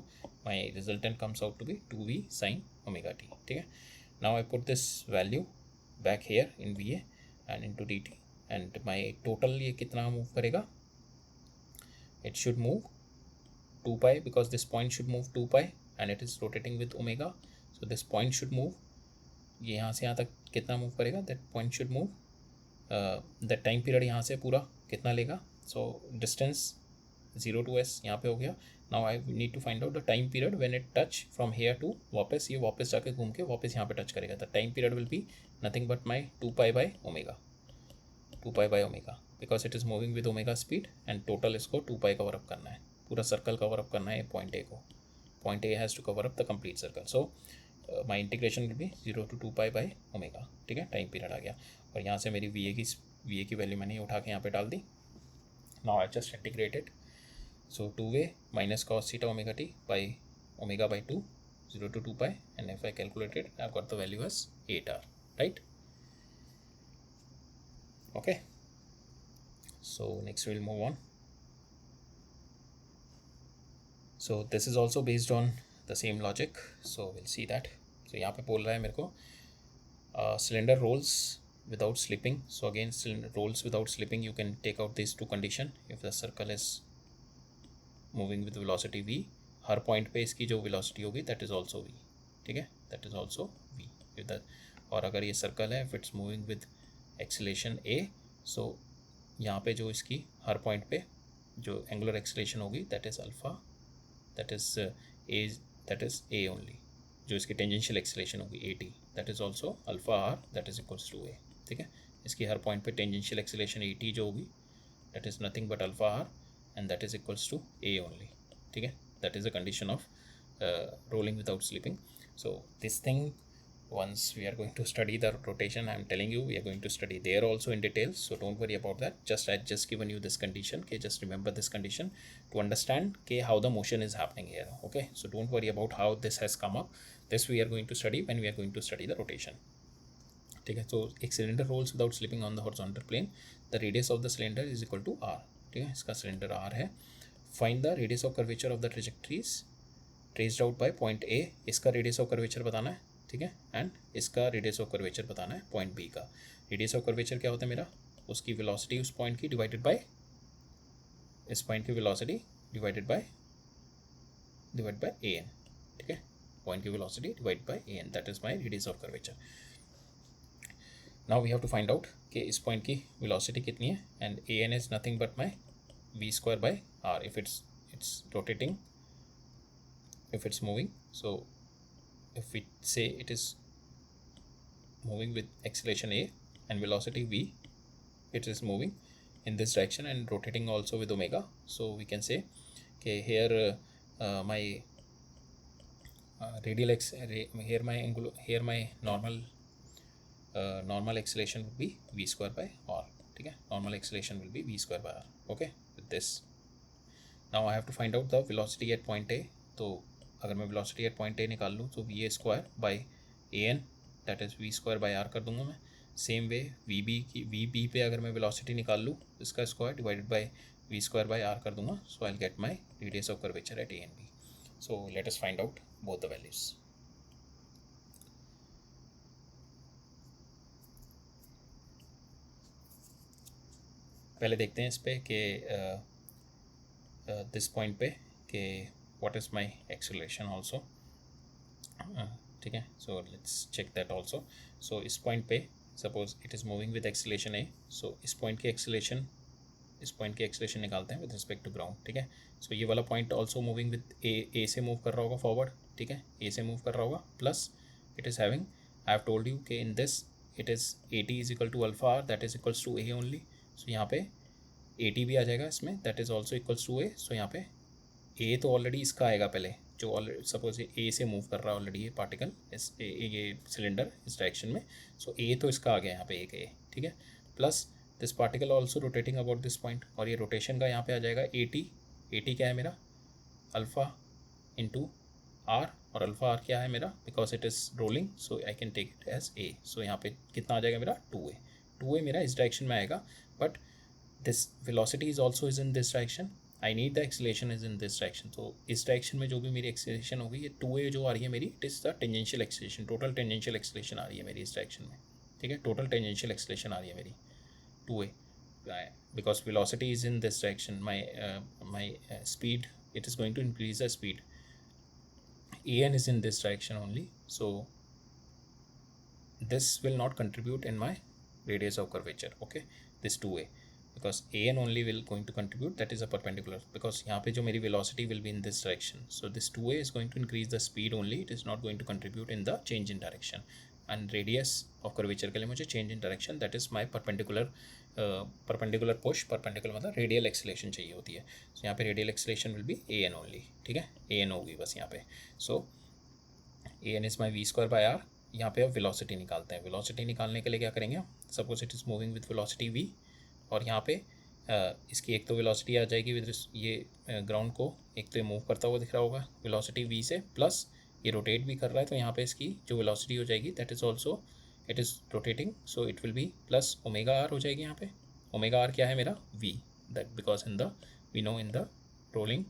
my resultant comes out to be 2v sin omega t. ठीक है, now I put this value back here in VA and into dt and my total ये कितना move करेगा, it should move 2 pi because this point should move 2 pi and it is rotating with omega, so this point should move, ये यहाँ से यहाँ तक कितना move करेगा, that point should move that time period यहाँ से पूरा कितना लेगा, so distance 0 to s यहाँ पे हो गया. Now I need to find out the time period when it touch from here to वापस, ये वापस जाके घूम के वापस यहाँ पे टच करेगा. The time period will be nothing but my 2 pi by omega because it is moving with omega speed and total इसको 2 pi कवर अप करना है, पूरा सर्कल कवर अप करना है पॉइंट ए को. Point A has to cover up the complete circle. So my integration will be 0 to 2 pi by omega. ठीक है, time period आ गया और यहाँ से मेरी वी ए की वैल्यू मैंने उठा के यहाँ पे डाल दी. Now I just integrated, so 2a minus cos theta omega t by omega by 2, 0 to 2 pi, and if I calculate it I've got the value as 8r, right? Okay, so next we'll move on. So this is also based on the same logic, so we'll see that. So यहाँ पे बोल रहा है मेरे को cylinder rolls without slipping. So again, cylinder rolls without slipping, you can take out these two condition. If the circle is moving with velocity v, her point पे इसकी जो velocity होगी that is also v. ठीक है, that is also v. If the, और अगर ये circle है, if it's moving with acceleration a, so यहाँ पे जो इसकी हर पॉइंट पे जो एंगुलर एक्सीलरेशन होगी that is alpha, that is a only. जो इसकी टेंजेंशियल एक्सीलरेशन होगी at, that is also alpha r, that is equals to a. ठीक है, इसकी हर पॉइंट पे टेंजेंशियल एक्सीलरेशन at जो होगी that is nothing but alpha r and that is equals to a only. ठीक है, that is a condition of rolling without slipping. So this thing, once we are going to study the rotation, I am telling you we are going to study there also in details, so don't worry about that. I just given you this condition, okay, just remember this condition to understand okay, how the motion is happening here. Okay, so don't worry about how this has come up. This we are going to study when we are going to study the rotation. ठीक है, so एक cylinder rolls without slipping on the horizontal plane, the radius of the cylinder is equal to r. ठीक है, इसका cylinder r है. Find the radius of curvature of the trajectories traced out by point A. इसका radius of curvature बताना है. ठीक है, and इसका रेडियस ऑफ कर्वेचर बताना है पॉइंट बी का. रेडियस ऑफ कर्वेचर क्या होता है मेरा, उसकी वेलोसिटी उस पॉइंट की डिवाइडेड बाय इस पॉइंट की velocity divided by a n. ठीक है, पॉइंट की velocity divide by a n, that is my radius of curvature. Now we have to find out कि इस पॉइंट की वेलोसिटी कितनी है, and A N is nothing but my v square by r if it's rotating, if it's moving. So if we say it is moving with acceleration a and velocity v, it is moving in this direction and rotating also with omega. So we can say okay, here my radial here my normal acceleration would be v square by r. ठीक है, normal acceleration will be v square by r. Okay, with this. Now I have to find out the velocity at point A. तो अगर मैं velocity at point A निकाल लूँ तो va square by an, that is v square by r कर दूंगा मैं. Same way vb पे अगर मैं velocity निकाल लूँ इसका square divided by v square by r कर दूंगा. So I'll get my radius of curvature at A and B. So let us find out both the values. पहले देखते हैं इस पे कि दिस पॉइंट पे कि what is my acceleration also. ठीक है, so let's check that also. So इस पॉइंट पे suppose it is moving with acceleration a. So इस पॉइंट की एक्सेलरेशन निकालते हैं विद रिस्पेक्ट टू ग्राउंड. ठीक है, सो ये वाला पॉइंट आल्सो मूविंग विद ए से मूव कर रहा होगा फॉरवर्ड. ठीक है, ए से मूव कर रहा होगा plus it is having, I have told you कि in this it is a t is equal to alpha r, that is equals to a only. So यहाँ पे ए टी भी आ जाएगा इसमें, that is also equals to a. So यहाँ पे ए तो ऑलरेडी इसका आएगा पहले, जो ऑलरेडी सपोज ए से मूव कर रहा है ऑलरेडी ये पार्टिकल इस ये सिलेंडर इस डायरेक्शन में. सो ए तो इसका आ गया यहाँ पे एक ए. ठीक है, plus this particle also rotating about this point, और ये रोटेशन का यहाँ पे आ जाएगा ए टी. ए टी क्या है मेरा, अल्फ़ा इंटू आर, और अल्फ़ा आर क्या है मेरा, because it is rolling so I can take it as a. So यहाँ पे कितना आ जाएगा मेरा, 2a. 2a मेरा इस डायरेक्शन में आएगा, but this velocity is also is in this direction. I need the acceleration is in this direction. तो इस डायरेक्शन में जो भी मेरी एक्सेलरेशन होगी, ये 2a जो आ रही है मेरी, it is the tangential acceleration. Total tangential acceleration आ रही है मेरी इस डायरेक्शन में. ठीक है, टोटल टेंजेंशियल एक्सेलरेशन आ रही है मेरी 2a, because velocity is in this direction. My speed, it is going to increase the speed. an is in this direction only, so this will not contribute in my radius of curvature. Okay, this 2a, because an only will going to contribute, that is a perpendicular, because यहाँ पे जो मेरी velocity will be in this direction. So this 2a is going to increase the speed only, it is not going to contribute in the change in direction. And radius of curvature के लिए मुझे change in direction, that is my perpendicular push. perpendicular मतलब radial acceleration चाहिए होती है. So यहाँ पे radial acceleration will be an only. ठीक है, an होगी बस यहाँ पे. So an is my v square by r. यहाँ पे अब velocity निकालते हैं. velocity निकालने के लिए क्या करेंगे, suppose it is moving with velocity v, और यहाँ पे इसकी एक तो velocity आ जाएगी विद ये ग्राउंड को, एक तो ये मूव करता हुआ दिख रहा होगा velocity v से, प्लस ये रोटेट भी कर रहा है, तो यहाँ पे इसकी जो वेलोसिटी हो जाएगी that is also it is rotating, so it will be plus omega r हो जाएगी. यहाँ पे ओमेगा आर क्या है मेरा, v, that because in the we know in the rolling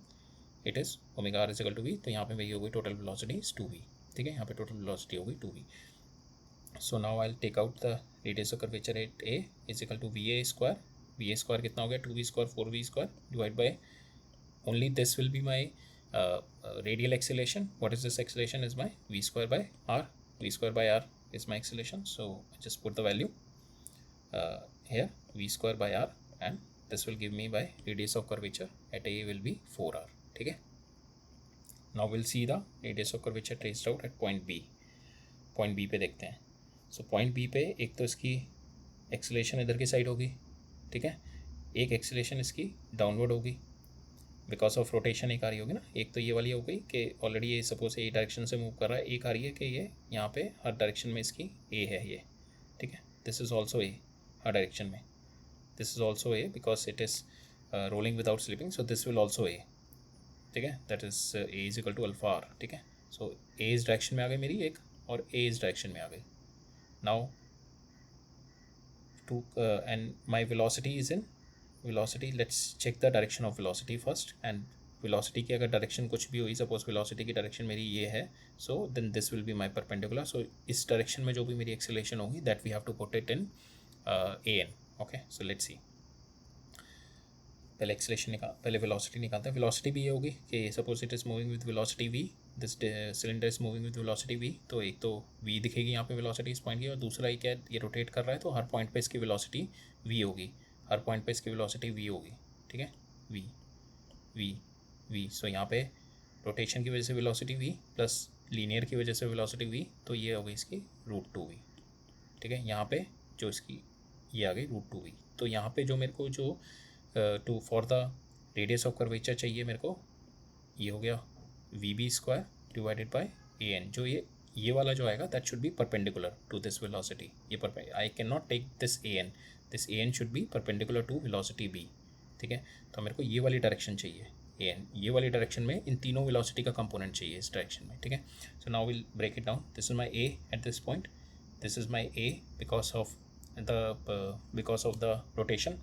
it is omega r is equal to v. तो यहाँ पे मेरी हो गई टोटल वेलोसिटी इज 2v. ठीक है, यहाँ पे टोटल वेलोसिटी हो गई 2v. So now I will take out the radius of curvature at a is equal to va square. va square कितना हो गया, 2v square 4v square divide by only this will be my radial acceleration. What is this acceleration, is my v square by r. v square by r is my acceleration, so I just put the value here, v square by r, and this will give me by radius of curvature at a will be 4r. ठीक है, now we'll see the radius of curvature traced out at point b. point b पे देखते हैं. so point b पे एक तो इसकी acceleration इधर की साइड होगी. ठीक है, एक acceleration इसकी डाउनवर्ड होगी बिकॉज ऑफ रोटेशन. एक आ रही होगी ना, एक तो ये वाली हो गई कि ऑलरेडी ये सपोज ए डायरेक्शन से मूव कर रहा है, एक आ रही है कि ये यहाँ पे हर डायरेक्शन में इसकी ए है ये. ठीक है, दिस इज़ ऑल्सो ए हर डायरेक्शन में, this is also a because it is rolling without slipping, so this will also a. ठीक है, that is a is equal to alpha r. ठीक है, सो ए इस डायरेक्शन में आ गई मेरी एक, और ए इस डायरेक्शन में आ गई. Now to end my velocity is in velocity, let's check the direction of velocity first. and velocity की अगर डायरेक्शन कुछ भी हुई, सपोज velocity की डायरेक्शन मेरी ये है, so then this will be my perpendicular. so इस डायरेक्शन में जो भी मेरी acceleration होगी that we have to put it in an. okay, so let's see. पहले acceleration पहले velocity निकालते हैं. velocity भी ये होगी कि suppose it is moving with velocity v, this cylinder is moving with velocity v. तो एक तो v दिखेगी यहाँ पे velocity इस पॉइंट की, और दूसरा ही क्या है, ये रोटेट कर रहा है, तो हर पॉइंट पे इसकी velocity v होगी, हर पॉइंट पे इसकी वेलोसिटी v होगी. ठीक है, v v v. सो यहाँ पे रोटेशन की वजह से वेलोसिटी v प्लस लीनियर की वजह से वेलोसिटी v, तो ये हो गई इसकी √2v. ठीक है, यहाँ पे जो इसकी ये आ गई √2v. तो यहाँ पे जो मेरे को जो to for the radius of curvature चाहिए मेरे को, ये हो गया vb square divided by an. जो ये वाला जो आएगा that should be perpendicular to this velocity. ये I can not take this an. This an should be perpendicular to velocity b. ठीक है, तो मेरे को ये वाली डायरेक्शन चाहिए ए एन, ये वाली डायरेक्शन में इन तीनों वेलोसिटी का कंपोनेंट चाहिए इस डायरेक्शन में, ठीक है। So now will break it down, this is my a at this point, this is my a because of the rotation,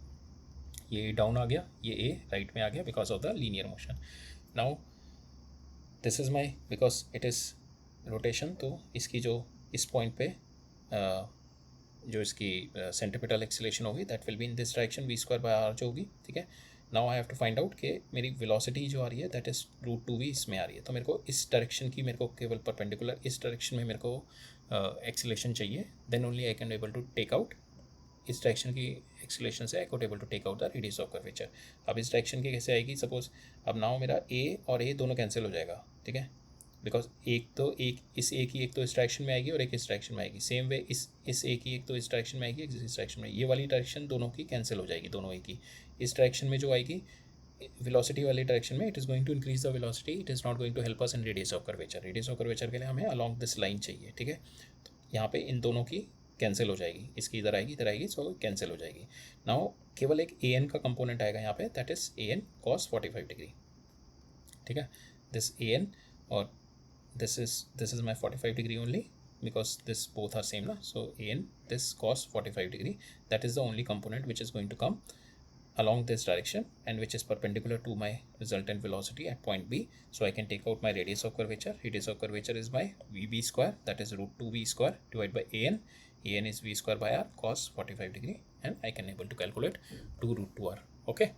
ये डाउन आ गया, ये ए राइट में आ गया because of the linear motion. Now this is my, because it is rotation, तो इसकी जो इस पॉइंट पे जो इसकी सेंट्रीपिटल एक्सीलरेशन होगी that will be in this direction, v square by r जो होगी, ठीक है। Now I have to find out कि मेरी वेलोसिटी जो आ रही है दैट इज़ √2v इसमें आ रही है, तो मेरे को इस डायरेक्शन की, मेरे को केवल परपेंडिकुलर इस डायरेक्शन में मेरे को एक्सीलरेशन चाहिए, then only I can able to take out इस डायरेक्शन की एक्सीलरेशन से I could able to take out the radius of curvature. अब इस डायरेक्शन की कैसे आएगी, सपोज अब नाउ मेरा ए और ए दोनों कैंसिल हो जाएगा, ठीक है, बिकॉज एक इस ए की एक तो इस डायरेक्शन में आएगी और एक इस डायरेक्शन में आएगी, सेम वे इस ए की एक तो इस डायरेक्शन में आएगी, एक इस डायरेक्शन में, ये वाली डायरेक्शन दोनों की कैंसिल हो जाएगी, दोनों ए की इस डायरेक्शन में जो आएगी वेलोसिटी वाली डायरेक्शन में, it is going to increase the velocity, it is not going to help us in radius of curvature. Radius of curvature के लिए हमें अलॉन्ग दिस लाइन चाहिए, ठीक है, तो यहाँ पे इन दोनों की कैंसिल हो जाएगी, इसकी इधर आएगी, सो कैंसिल हो जाएगी। नाउ केवल एक ए एन का कंपोनेंट आएगा यहाँ पे, that is a n cos 45 degree, ठीक है, दिस ए एन और this is my 45 degree only because this both are same na, so an this cos 45 degree, that is the only component which is going to come along this direction and which is perpendicular to my resultant velocity at point B. So I can take out my radius of curvature. Radius of curvature is my vb square, that is √2v square divided by an. An is v square by r cos 45 degree, and I can able to calculate 2√2r. okay,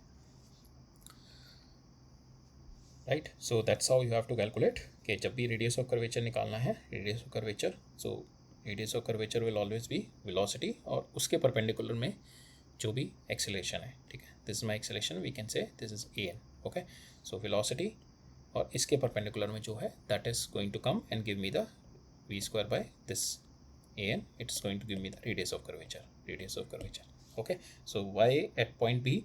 right, so that's how you have to calculate कि जब भी radius of curvature निकालना है, radius of curvature, so radius of curvature will always be velocity और उसके perpendicular में जो भी एक्सेलरेशन है, ठीक है, this is my acceleration, we can say this is a n, okay, so velocity और इसके परपेंडिकुलर में जो है that is going to come and give me the v square by this a n, it is going to give me the radius of curvature, okay. So why at point B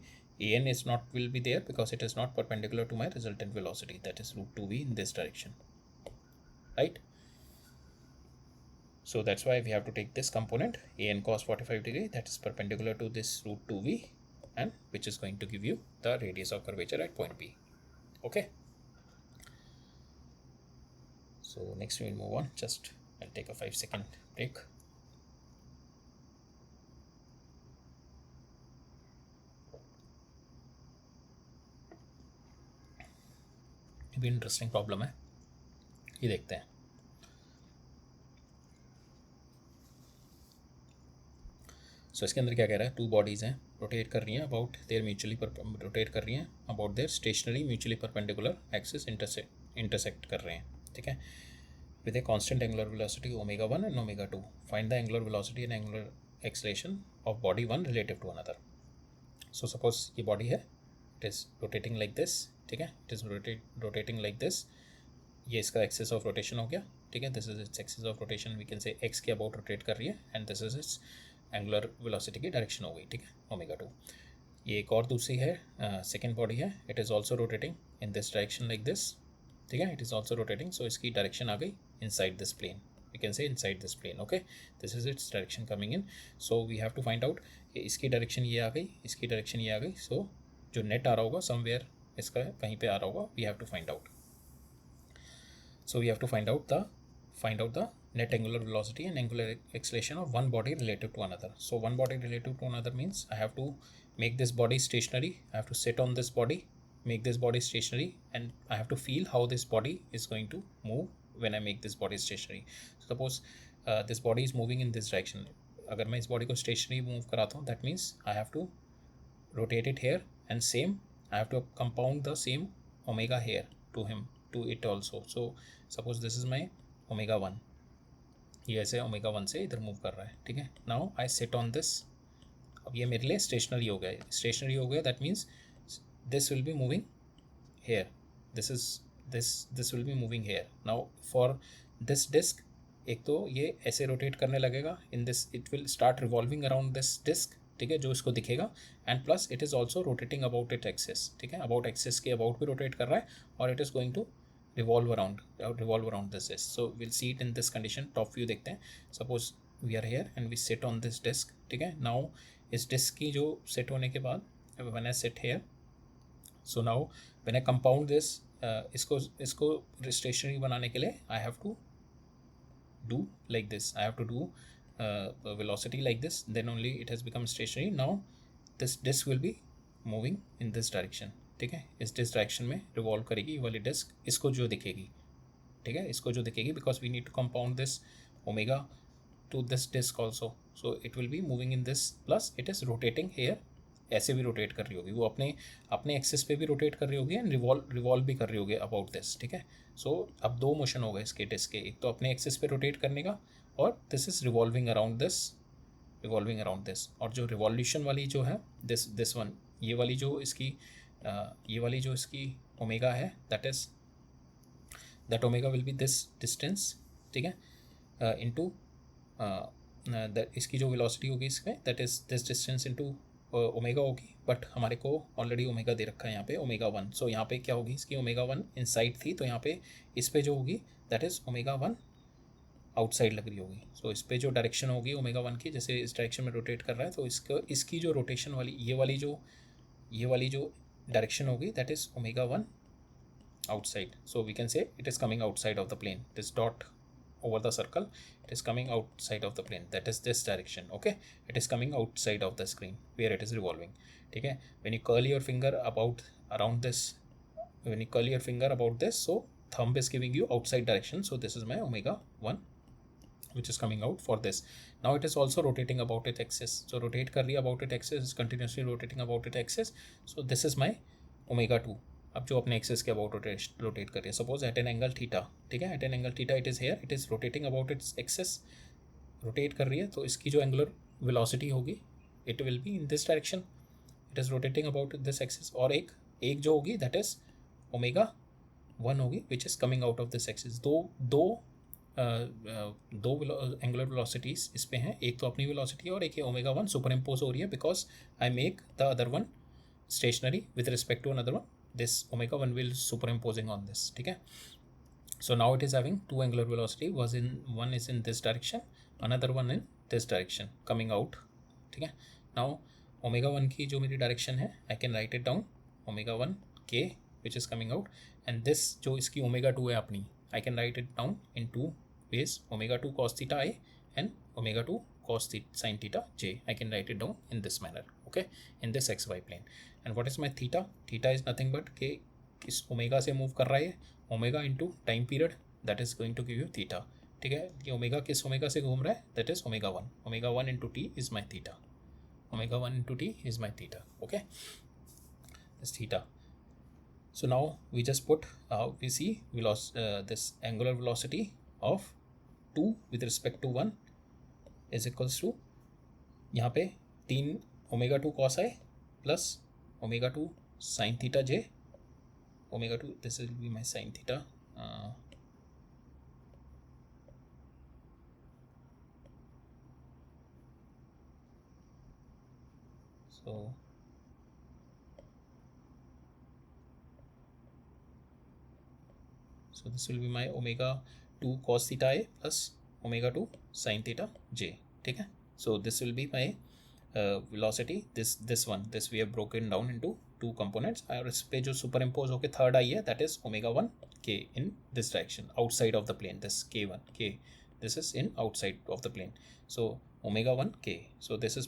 an is not will be there because it is not perpendicular to my resultant velocity, that is √2v in this direction, right? So that's why we have to take this component an cos 45 degree that is perpendicular to this √2v and which is going to give you the radius of curvature at point B, okay. So next we will move on, just I'll take a 5-second break. भी interesting problem है, ये देखते हैं। सो इसके अंदर क्या कह रहा है, टू बॉडीज़ हैं, रोटेट कर रही हैं अबाउट देयर म्यूचुअली रोटेट कर रही हैं about their stationary mutually perpendicular axis intersect कर रहे हैं, ठीक है, with a constant angular velocity ω1 and ω2, find the angular velocity and angular acceleration of body one relative to another. So suppose ये body है, it is rotating like this, ठीक है, it is rotating like this, ये इसका axis of rotation हो गया, ठीक है, this is its axis of rotation, we can से एक्स के अबाउट रोटेट कर रही है and this is it's angular velocity की डायरेक्शन हो गई, ठीक है, ω2। ये एक और दूसरी है, सेकेंड बॉडी है, it is also rotating in this direction like this, ठीक है, it is also rotating, so इसकी डायरेक्शन आ गई inside this plane, we can say inside this plane, okay, this is its direction coming in. So we have to find out इसकी direction ये आ गई, इसकी डायरेक्शन ये आ गई, सो जो नेट आ रहा होगा समवेयर इसका कहीं पे आ रहा होगा, we have to find out, so we have to find out the net angular velocity and angular acceleration of one body relative to another. So one body relative to another means I have to make this body stationary, I have to sit on this body, make this body stationary, and I have to feel how this body is going to move when I make this body stationary. So suppose this body is moving in this direction, अगर मैं इस body को stationery move कराता हूँ, that means I have to rotate it here and same I have to compound the same omega here to it also. So suppose this is my ω1, ये ऐसे ω1 से इधर मूव कर रहा है, ठीक है, now I sit on this, अब ये मेरे लिए स्टेशनरी हो गया, that means this will be moving here, this will be moving here. Now for this disc, एक तो ये ऐसे रोटेट करने लगेगा in this, it will start revolving around this disc, ठीक है, जो इसको दिखेगा, and plus it is also rotating about its axis, ठीक है, अबाउट एक्सेस के अबाउट भी रोटेट कर रहा है और it is going to revolve around this disk. So we'll see it in this condition, top view देखते हैं, suppose we are here and we sit on this disk, ठीक है, now इस disk की जो set होने के बाद when I sit here so now when I compound this, इसको स्टेशनरी बनाने के लिए I have to do like this. I have to do velocity like this, then only it has become stationary. Now this disk will be moving in this direction. ठीक है, इस this direction में revolve करेगी वाली disc, इसको जो दिखेगी, ठीक है, इसको जो दिखेगी, because we need to compound this omega to this disc also, so it will be moving in this, plus it is rotating here, ऐसे भी रोटेट कर रही होगी, वो अपने अपने एक्सिस पे भी रोटेट कर रही होगी एंड रिवॉल्व भी कर रही होगी अबाउट दिस, ठीक है। सो अब दो मोशन हो गए इसके डिस्क के, एक तो अपने एक्सिस पे रोटेट करने का, और this is revolving around this, और जो रिवॉल्यूशन वाली जो है दिस वन, ये वाली जो इसकी ओमेगा है, that omega will be this distance, ठीक है, इनटू इसकी जो वेलोसिटी होगी इसमें, that is this distance into omega होगी, बट हमारे को ऑलरेडी ओमेगा दे रखा है यहाँ पे ओमेगा 1, सो यहाँ पे क्या होगी, इसकी ओमेगा 1 इनसाइड थी, तो यहाँ पे इस पे जो होगी दैट इज़ ओमेगा 1 आउटसाइड लग रही होगी। सो इस पे जो डायरेक्शन होगी ओमेगा 1 की, जैसे इस डायरेक्शन में रोटेट कर रहा है, तो इसकी जो रोटेशन वाली ये वाली जो डायरेक्शन होगी that is omega 1 outside, so we can say it is coming outside of the plane. This dot over the circle, it is coming outside of the plane, that is this direction. Okay, it is coming outside of the screen where it is revolving. ठीक है, when you curl your finger around this, so thumb is giving you outside direction, so this is my omega 1 which is coming out for this. Now it is also rotating about its axis, so rotate कर रही है about its axis, is continuously rotating about its axis, so this is my omega 2, अब जो अपने axis के about rotate कर रही है, suppose at an angle theta, ठीक है, at an angle theta it is here, it is rotating about its axis, rotate कर रही है, तो इसकी जो एंगुलर वेलोसिटी होगी it will be in this direction, it is rotating about this axis, और एक जो होगी दैट इज़ ओमेगा 1 होगी which is coming out of this axis. दो एंगुलर वेलोसिटीज़ इस पे हैं, एक तो अपनी वेलोसिटी है और एक ओमेगा 1 सुपर इम्पोज हो रही है, because I make the other one stationary with respect to another one, this omega 1 will superimposing on this, ठीक है। So now it is having two angular velocity, one is in this direction, another one in this direction coming out, ठीक है। Now omega 1 की जो मेरी direction है, I can write it down omega 1 k which is coming out, and this जो इसकी omega 2 है अपनी, I can write it down in two ways, omega 2 cos theta I and omega 2 cos sin theta j. I can write it down in this manner, okay, in this xy plane. And what is my theta? Theta is nothing but कि किस omega से move कर रहा है, omega into time period, that is going to give you theta, ठीक है। ये omega किस ओमेगा से घूम रहा है, that is omega 1 into T is my theta, omega 1 into T is my theta, okay, this theta. So now we just put we see this angular velocity of 2 with respect to 1 is equals to, यहाँ पे 3 omega 2 cos i plus omega 2 sin theta j, omega 2, this will be my sin theta, so this will be my omega 2 cos theta a plus omega 2 sin theta j, ठीक है। so this will be my velocity, this we have broken down into two components, और इस पे जो super impose होकर third आई है that is omega 1 k in this direction outside of the plane, this k1 k, this is in outside of the plane, so omega 1 k, so this is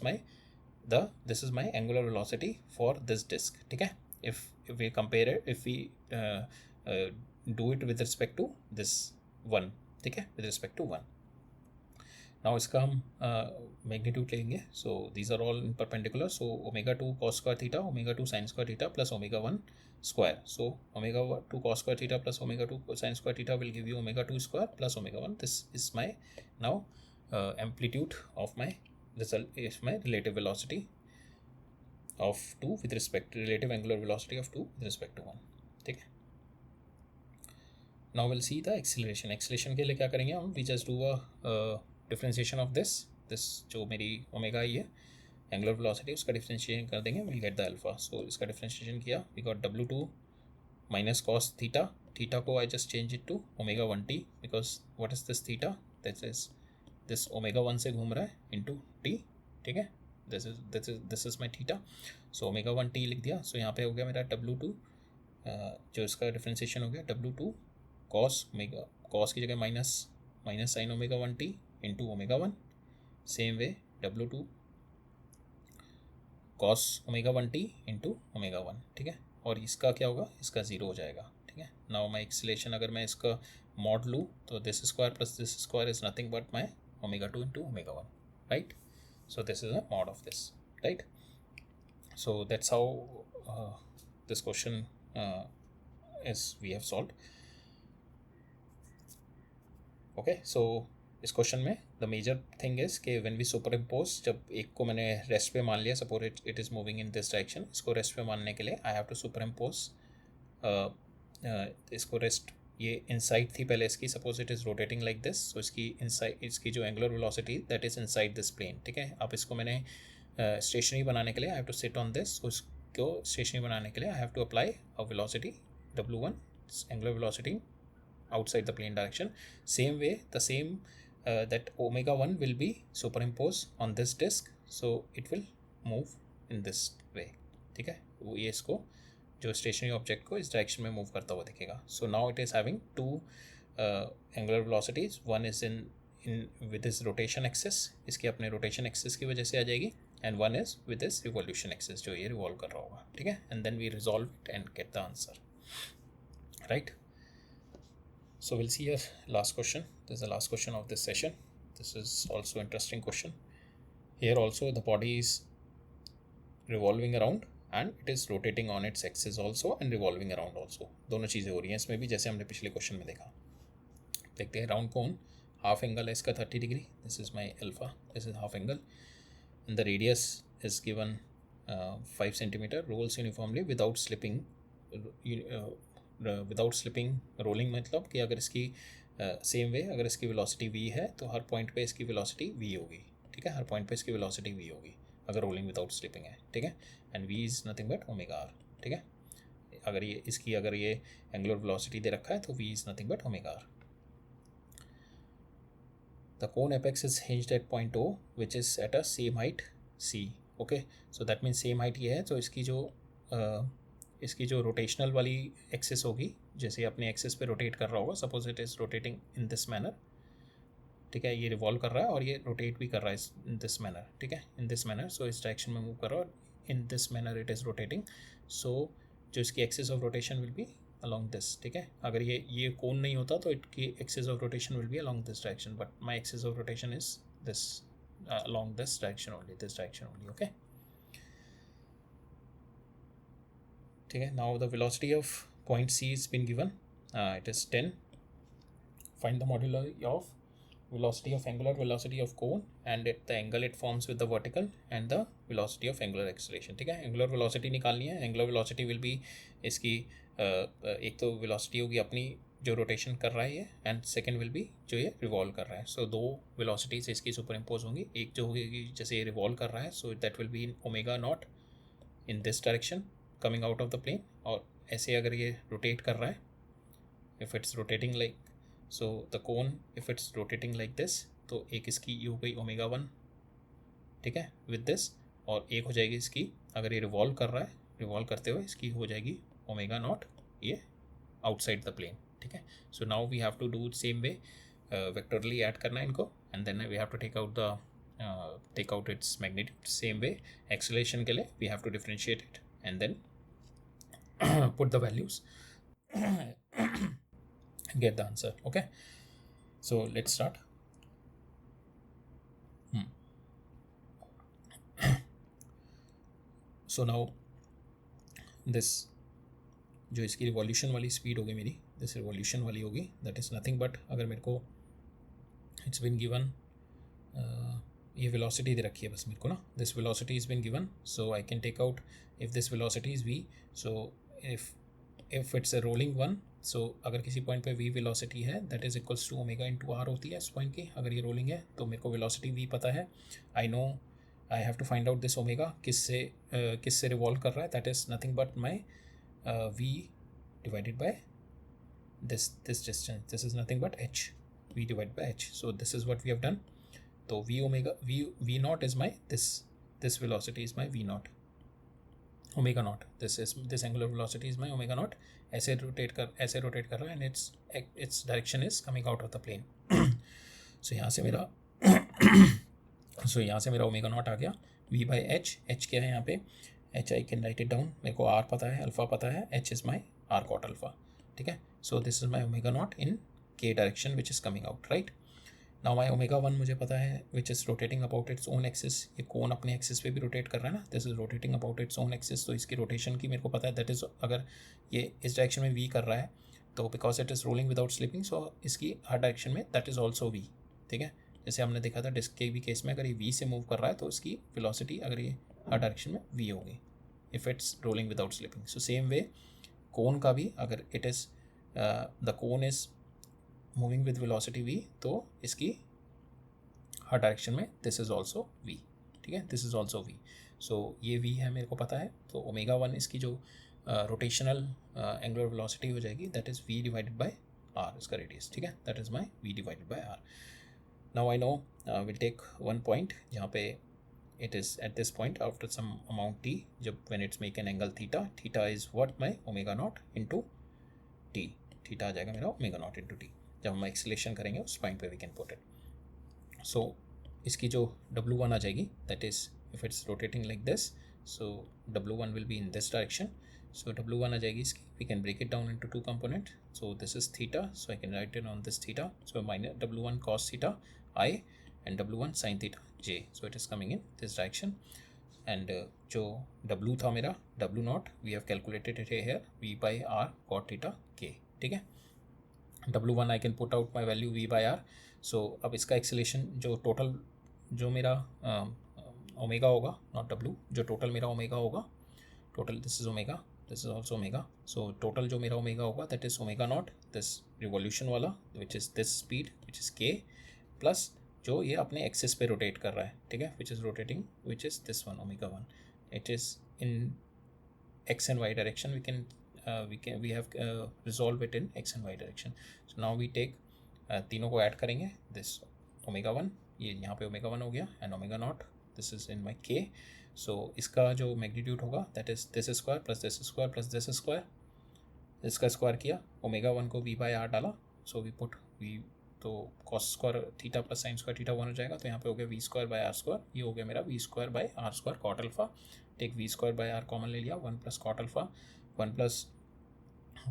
my angular velocity for this disk, ठीक है। if we compare it, if we do it with respect to this one, ठीक है, with respect to 1, now इसका हम magnitude लेंगे, so these are all in perpendicular, so omega 2 cos square theta, omega 2 sin square theta plus omega 1 square, so omega 2 cos square theta plus omega 2 sin square theta will give you omega 2 square plus omega 1, this is my now amplitude of my result, is my relative velocity of 2 with respect, relative angular velocity of 2 with respect to 1, ठीक है। Now will see the acceleration के लिए क्या करेंगे हम, we just do a differentiation of this जो मेरी omega आई है एंगुलर वेलोसिटी, उसका डिफ्रेंशिएशन कर देंगे, will get the alpha, so इसका डिफ्रेंशिएशन किया, we got W2 minus cos theta को I just change it to omega 1t, because what is this theta, that is this omega 1 से घूम रहा है इंटू टी, ठीक है, this is my theta. So omega 1 t लिख दिया. सो यहाँ पे हो गया मेरा W2, जो इसका डिफ्रेंसिएशन हो गया W2 कॉस ओमेगा, कॉस की जगह minus sine omega 1 T into omega 1. Same way W2 cos omega 1 T into omega 1. ठीक है, और इसका क्या होगा, इसका 0 हो जाएगा. ठीक है, नाउ माई एक्सीलेशन अगर मैं इसका मॉड लूँ तो this square plus this square is nothing but my omega 2 into omega 1, right. So this is a mod of this, right? So that's how this question is we have solved. Okay, so इस question में the major thing is कि when we superimpose, जब एक को मैंने rest पे मान लिया, suppose it is moving in this direction, इसको रेस्ट पे मानने के लिए I have to superimpose इसको रेस्ट, ये इनसाइड थी पहले इसकी, suppose it is rotating like this, so इसकी इनसाइड, इसकी जो angular velocity that is inside this plane. ठीक है, अब इसको मैंने स्टेशनरी बनाने के लिए I have to sit on this, उसको स्टेशनरी बनाने के लिए I have to apply a velocity W1 angular velocity outside the plane direction. Same way, the same that omega 1 will be superimposed on this disk, so it will move in this way. ठीक है, वो ये इसको जो stationery object को इस direction में move करता हुआ दिखेगा. So now it is having two angular velocities. One is in with this rotation axis, इसकी अपने रोटेशन एक्सिस की वजह से आ जाएगी, and one is with this revolution axis, जो ये रिवॉल्व कर रहा होगा. ठीक है, and then we resolve it and get the answer, right. So we'll see your last question. This is the last question of this session. This is also interesting question. Here also the body is revolving around and it is rotating on its axis also and revolving around also. दोनों चीज़ें हो रही हैं इसमें भी, जैसे हमने पिछले क्वेश्चन में देखा. देखते हैं. राउंड कोन, हाफ एंगल है इसका 30 degree. This is my alpha, this is half angle, and the radius is given 5 centimetre. Rolls uniformly without slipping. Without slipping rolling मतलब कि अगर इसकी सेम वे अगर इसकी वेलोसिटी v है तो हर पॉइंट पे इसकी वेलोसिटी v होगी. ठीक है, हर पॉइंट पे इसकी वेलोसिटी v होगी अगर रोलिंग विदाउट स्लिपिंग है. ठीक है, and v is nothing but omega r. ठीक है, अगर ये इसकी अगर ये एंगुलर वेलोसिटी दे रखा है तो v is nothing but omega r. The cone apex is hinged at point O which is at a same height c. Okay, so that means same height ये है, तो इसकी जो रोटेशनल वाली एक्सिस होगी, जैसे अपने एक्सिस पे रोटेट कर रहा होगा, suppose it is rotating in this manner. ठीक है, ये रिवॉल्व कर रहा है और ये रोटेट भी कर रहा है इन दिस मैनर. ठीक है, इन दिस मैनर, सो इस डायरेक्शन में मूव कर रहा है और in this manner it is rotating. So जो इसकी axis of rotation will be along this. ठीक है, अगर ये कोन नहीं होता तो इसकी axis of rotation will be along this direction, but my axis of rotation is this, along this direction only, this direction only. Okay, ठीक है. Now the velocity of point C is been given, it is 10. Find the modular of velocity of angular velocity of cone and the angle it forms with the vertical and the velocity of angular acceleration. ठीक है, angular velocity निकालनी है. angular velocity will be इसकी एक तो velocity होगी अपनी जो रोटेशन कर रहा है ये, एंड सेकेंड विल बी जो ये रिवॉल्व कर रहा है. सो दो वेलोसिटीज इसकी सुपर इम्पोज होंगी. एक जो होगी जैसे ये रिवॉल्व कर रहा है, so that will be in omega naught in this direction coming out of the plane, और ऐसे अगर ये रोटेट कर रहा है, if it's rotating like, so the cone if it's rotating like this, तो एक इसकी ये हो गई ओमेगा 1. ठीक है, विद दिस, और एक हो जाएगी इसकी अगर ये रिवॉल्व कर रहा है, रिवॉल्व करते हुए इसकी हो जाएगी ओमेगा नॉट, ये आउटसाइड द प्लेन. ठीक है, so now we have to do same way, vectorly add करना है इनको, and then we have to take out its magnitude. Same way acceleration के लिए we have to differentiate it and then put the values get the answer. Okay, so let's start. So now this जो इसकी revolution वाली speed होगी मेरी, this revolution वाली होगी, that is nothing but, अगर मेरे को इट्स बिन गिवन ये वेलोसिटी दे रखी है बस मेरे को ना, this velocity is been given, so I can take out if this velocity is v, so if it's a rolling one, so अगर किसी पॉइंट पे v वेलोसिटी है that is equals to omega into r होती है इस point की. अगर ये रोलिंग है तो मेरे को वेलोसिटी v पता है, I know I have to find out this omega किससे रिवॉल्व कर रहा है, that is nothing but my v divided by this distance, this is nothing but h, v divided by h. So this is what we have done. So v naught is my this this velocity is my v naught, omega naught. This angular velocity is my omega naught. ऐसे rotate कर रहा है and its direction is coming out of the plane. So यहाँ से मेरा omega naught आ गया v by h. h क्या है यहाँ पे, h I can write it down. मेरे को r पता है, अल्फा पता है, h is my r cot alpha. ठीक है, so this is my omega naught in k direction which is coming out, right? Now my omega 1 मुझे पता है which is rotating about its own axis. ये कौन अपने एक्सिस पे भी रोटेट कर रहा है ना, this is rotating about its own axis. तो इसकी रोटेशन की मेरे को पता है, that is अगर ये इस डायरेक्शन में v कर रहा है तो because it is rolling without slipping, so इसकी हर डायरेक्शन में that is also v. ठीक है, जैसे हमने देखा था डिस्क के भी केस में, अगर ये v से मूव कर रहा है तो इसकी वेलोसिटी अगर ये हर डायरेक्शन में v होगी if it's rolling without slipping. So same way कोन का भी अगर it is the cone is moving with velocity v, तो इसकी हर डायरेक्शन में दिस इज़ ऑल्सो v. ठीक है, दिस इज़ ऑल्सो v. सो ये v है, मेरे को पता है. तो ओमेगा 1 इसकी जो रोटेशनल एंगुलर वेलोसिटी हो जाएगी, that is v divided by r, इसका रेडियस. ठीक है, that is my v divided by r. Now I no will take one point जहाँ पे it is at this point after some amount t, जब when it's make an angle theta. Theta is what my omega naught into t. Theta आ जाएगा मेरा omega naught into t. जब हम acceleration करेंगे उस पॉइंट पे we can put it. So इसकी जो W1 आ जाएगी, that is if it's rotating like this, so W1 will be in this direction. So W1 आ जाएगी इसकी, we can break it down into two component. So this is theta, so I can write it on this theta. So minus W1 cos theta I and W1 sin theta J. So it is coming in this direction. And जो W था मेरा W naught, we have calculated it here v by r cot theta K. ठीक है, W1 I can put out my value v by r. So अब इसका acceleration जो total जो मेरा ओमेगा होगा, नॉट W, जो टोटल मेरा ओमेगा होगा, total this is omega, this is also omega. So total जो मेरा ओमेगा होगा that is omega naught this revolution वाला which is this speed which is k, plus जो ये अपने एक्सिस पे रोटेट कर रहा है. ठीक है, विच is rotating which is this one omega 1. It is in x and y direction. We have resolve it in x and y direction. So now we take तीनों को ऐड करेंगे, दिस ओमेगा 1, ये यहाँ पे ओमेगा 1 हो गया, and omega naught this is in my k. सो इसका जो मैग्नीट्यूड होगा that is this square plus this square plus this square. इसका स्क्वायर किया, ओमेगा 1 को v बाय r डाला, सो वी पुट v, तो cos square theta plus sign square theta 1 हो जाएगा. तो यहाँ पे हो गया v square by r square, ये हो गया मेरा v square by r square cot alpha. Take v square by r common ले लिया, 1 plus cot alpha, 1 plus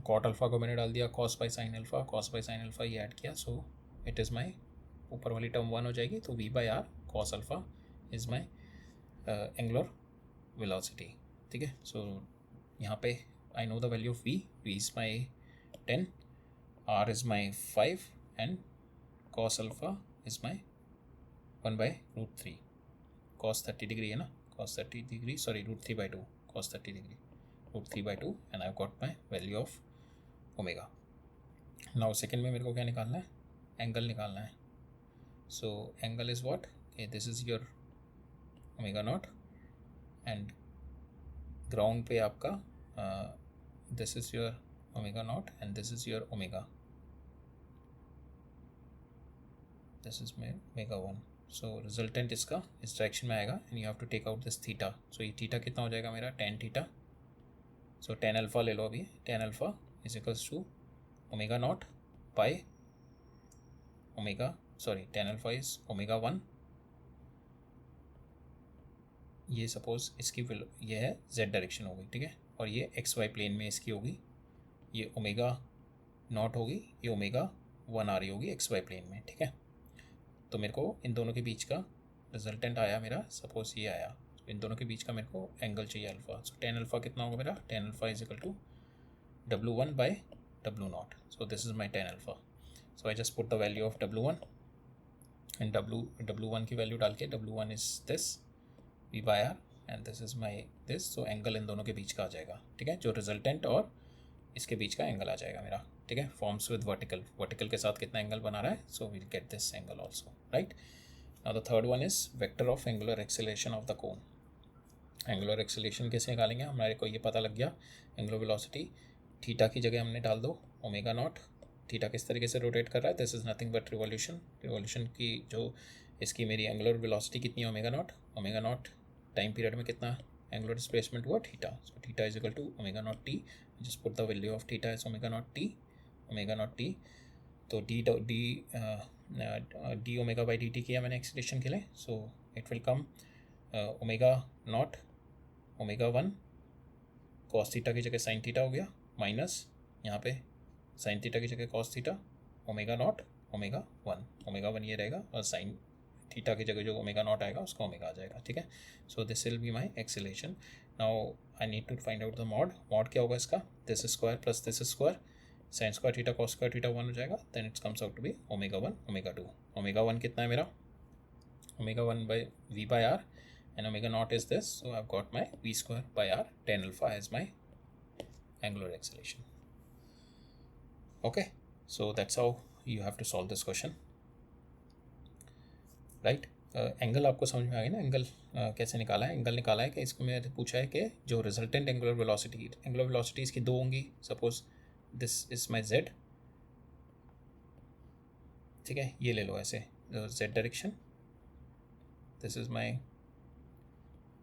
cot alpha को मैंने डाल दिया cos by sine alpha, cos by sine alpha ये ऐड किया. सो इट इज़ माई ऊपर वाली टर्म 1 हो जाएगी, तो v by r cos alpha is my angular velocity. ठीक है, सो यहाँ पे I know the value of v is my 10, r is my 5 and cos alpha is my 1/√3. Cos 30 degree है ना, cos 30 degree, sorry √3/2, cos 30 degree, √3/2, and I've got my value of omega. Now second में मेरे को क्या निकालना है, angle निकालना है. So angle is what? Okay, this is your omega naught, and ground पे आपका this is your omega naught and this is your omega. This is my omega 1. So resultant इसका इस डायरेक्शन में आएगा, and you have to take out this theta. So ये theta कितना हो जाएगा मेरा, tan theta. So tan alpha ले लो अभी, tan alpha is equals to omega naught by omega, sorry tan alpha is omega 1. ये सपोज इसकी ये है z डायरेक्शन होगी. ठीक है, और ये xy प्लेन में इसकी होगी, ये ओमेगा नॉट होगी, ये ओमेगा 1 आ रही होगी xy प्लेन में. ठीक है, तो मेरे को इन दोनों के बीच का रिजल्टेंट आया मेरा, सपोज ये आया, इन दोनों के बीच का मेरे को एंगल चाहिए अल्फा. सो tan अल्फा कितना होगा मेरा, tan alpha is equal to W1 by W naught. So this is my tan alpha. So I just put the value of W1 and W1 की वैल्यू डाल के, W1 is this v by r and this is my this. So angle इन दोनों के बीच का आ जाएगा. ठीक है, जो रिजल्टेंट और इसके बीच का एंगल आ जाएगा मेरा. ठीक है, फॉर्म्स विद वर्टिकल के साथ कितना एंगल बना रहा है, so we'll get this angle also, right. Now the third one is vector of angular acceleration of the cone. Angular acceleration कैसे निकालेंगे, हमारे को ये पता लग गया. एंगुलर वेलोसिटी थीटा की जगह हमने डाल दो ओमेगा नॉट. थीटा किस तरीके से रोटेट कर रहा है, this is nothing but revolution. Revolution की जो इसकी मेरी एंगुलर वेलोसिटी कितनी है, ओमेगा नॉट टाइम पीरियड में कितना एंगुलर डिस्प्लेसमेंट हुआ, theta. So theta is equal to omega naught t. Just put the value of theta as omega naught t. तो d omega by D t किया मैंने acceleration के लिए. So it will come omega naught omega one cos theta की जगह sine theta हो गया, minus यहाँ पे साइन थीटा की जगह cos theta, omega naught omega one ये रहेगा, और साइन थीटा की जगह जो ओमेगा नॉट आएगा उसका ओमेगा आ जाएगा. ठीक है. So this will be my acceleration. Now I need to find out the mod. Mod क्या होगा इसका, this square plus this square, sine square theta cos square theta one हो जाएगा. Then it's comes out to be omega one omega two. Omega one कितना है मेरा, omega one by v by r, and omega naught is this. So I've got my v square by r tan alpha as my angular acceleration. Okay, so that's how you have to solve this question, right? Angle आपको समझ में आ गया ना, angle कैसे निकाला है. Angle निकाला है कि इसको मैंने पूछा है कि जो रिजल्टेंट एंगुलर वेलोसिटी इसकी दो होंगी. Suppose this is my z, ठीक है, ये ले लो ऐसे z direction, this is my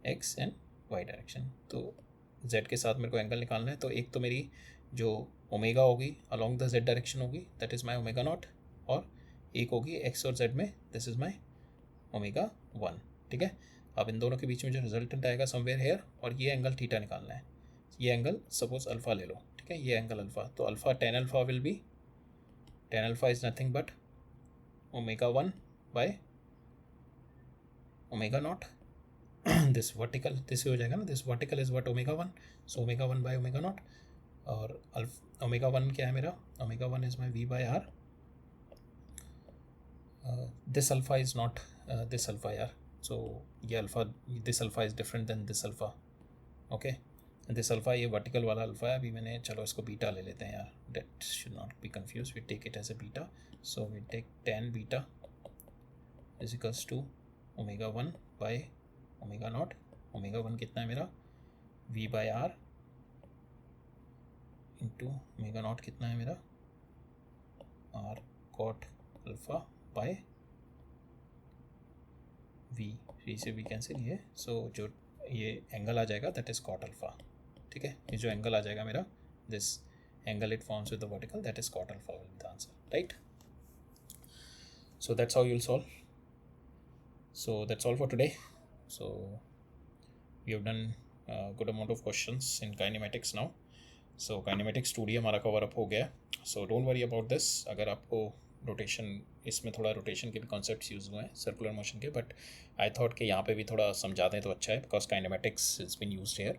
x and y direction. तो z के साथ मेरे को एंगल निकालना है. तो एक तो मेरी जो ओमेगा होगी अलॉन्ग द z डायरेक्शन होगी, that is my omega naught, और एक होगी एक्स और z में, this is my omega one. ठीक है. अब इन दोनों के बीच में जो रिजल्टेंट आएगा समवेयर हेयर, और ये एंगल थीटा निकालना है. ये एंगल सपोज अल्फ़ा ले लो. ठीक है, ये एंगल अल्फ़ा, तो alpha tan alpha will be, tan alpha is nothing but omega one by omega naught. This vertical, this हो जाएगा ना, this vertical is what omega one. So omega one by omega naught, और omega one क्या है मेरा, omega one is my v by are. This alpha is not this alpha यार. सो ये alpha, this alpha is different than this alpha. Okay, this alpha ये vertical वाला alpha है. अभी मैंने, चलो इसको बीटा ले लेते हैं यार, that should not be confuse, we take it as a beta. So we take tan beta is equals to omega one by omega naught. Omega one कितना है मेरा, v by r, into omega naught कितना है मेरा, r cot alpha by v से v cancel ये. सो जो ये एंगल आ जाएगा दैट इज़ कॉट अल्फा. ठीक है, ये जो एंगल आ जाएगा मेरा, this angle it forms with the vertical, that is cot alpha will be the answer, right? So that's how you'll solve. So that's all for today. So we have done a good amount of questions in kinematics now. So kinematics 2D हमारा cover up हो गया. So don't worry about this. अगर आपको rotation, इसमें थोड़ा rotation के भी concepts use हुए हैं सर्कुलर मोशन के, बट आई थॉट कि यहाँ पे भी थोड़ा समझा दें तो अच्छा है, because kinematics is been used here.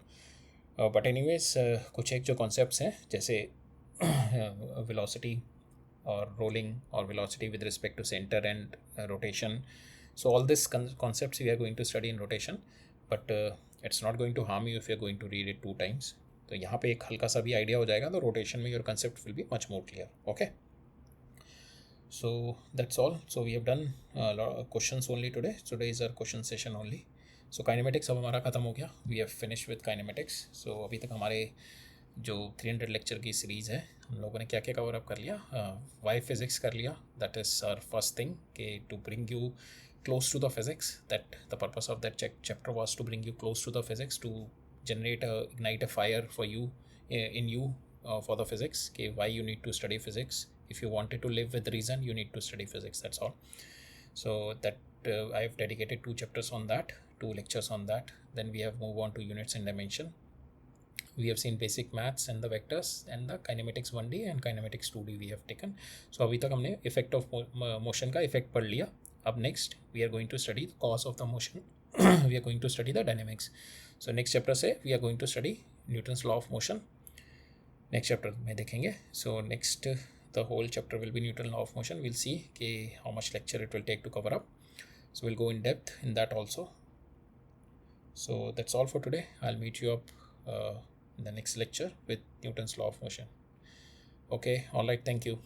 But anyways कुछ एक जो कॉन्सेप्ट्स हैं जैसे वेलोसिटी और रोलिंग और velocity with respect to center and rotation. So all this concepts we are going to study in rotation, but it's not going to harm you if you're going to read it 2 times. तो यहाँ पे एक हल्का सा भी idea हो जाएगा तो रोटेशन में your concept will be much more clear. Okay, so that's all. So we have done a lot of questions only today. Today is our question session only. So kinematics अब हमारा ख़त्म हो गया. We have finished with kinematics. So अभी तक हमारे जो 300 lecture की सीरीज़ है हम लोगों ने क्या क्या कवर अप कर लिया. वाई फिज़िक्स कर लिया, that is our first thing, कि to bring you close to the physics, that the purpose of that chapter was to bring you close to the physics, to generate ignite a fire for you in you for the physics, कि why you need to study physics. If you wanted to live with reason you need to study physics, that's all. So that I have dedicated 2 chapters on that, 2 lectures on that. Then we have moved on to units and dimension. We have seen basic maths and the vectors and the kinematics 1D and kinematics 2D we have taken. So अभी तक हमने effect of motion का effect पढ़ लिया. अब next we are going to study the cause of the motion. We are going to study the dynamics. So next chapter से we are going to study Newton's law of motion. Next chapter में देखेंगे. So next the whole chapter will be Newton's law of motion. We'll see कि how much lecture it will take to cover up. So we'll go in depth in that also. So that's all for today. I'll meet you up in the next lecture with Newton's law of motion. Okay, all right, thank you.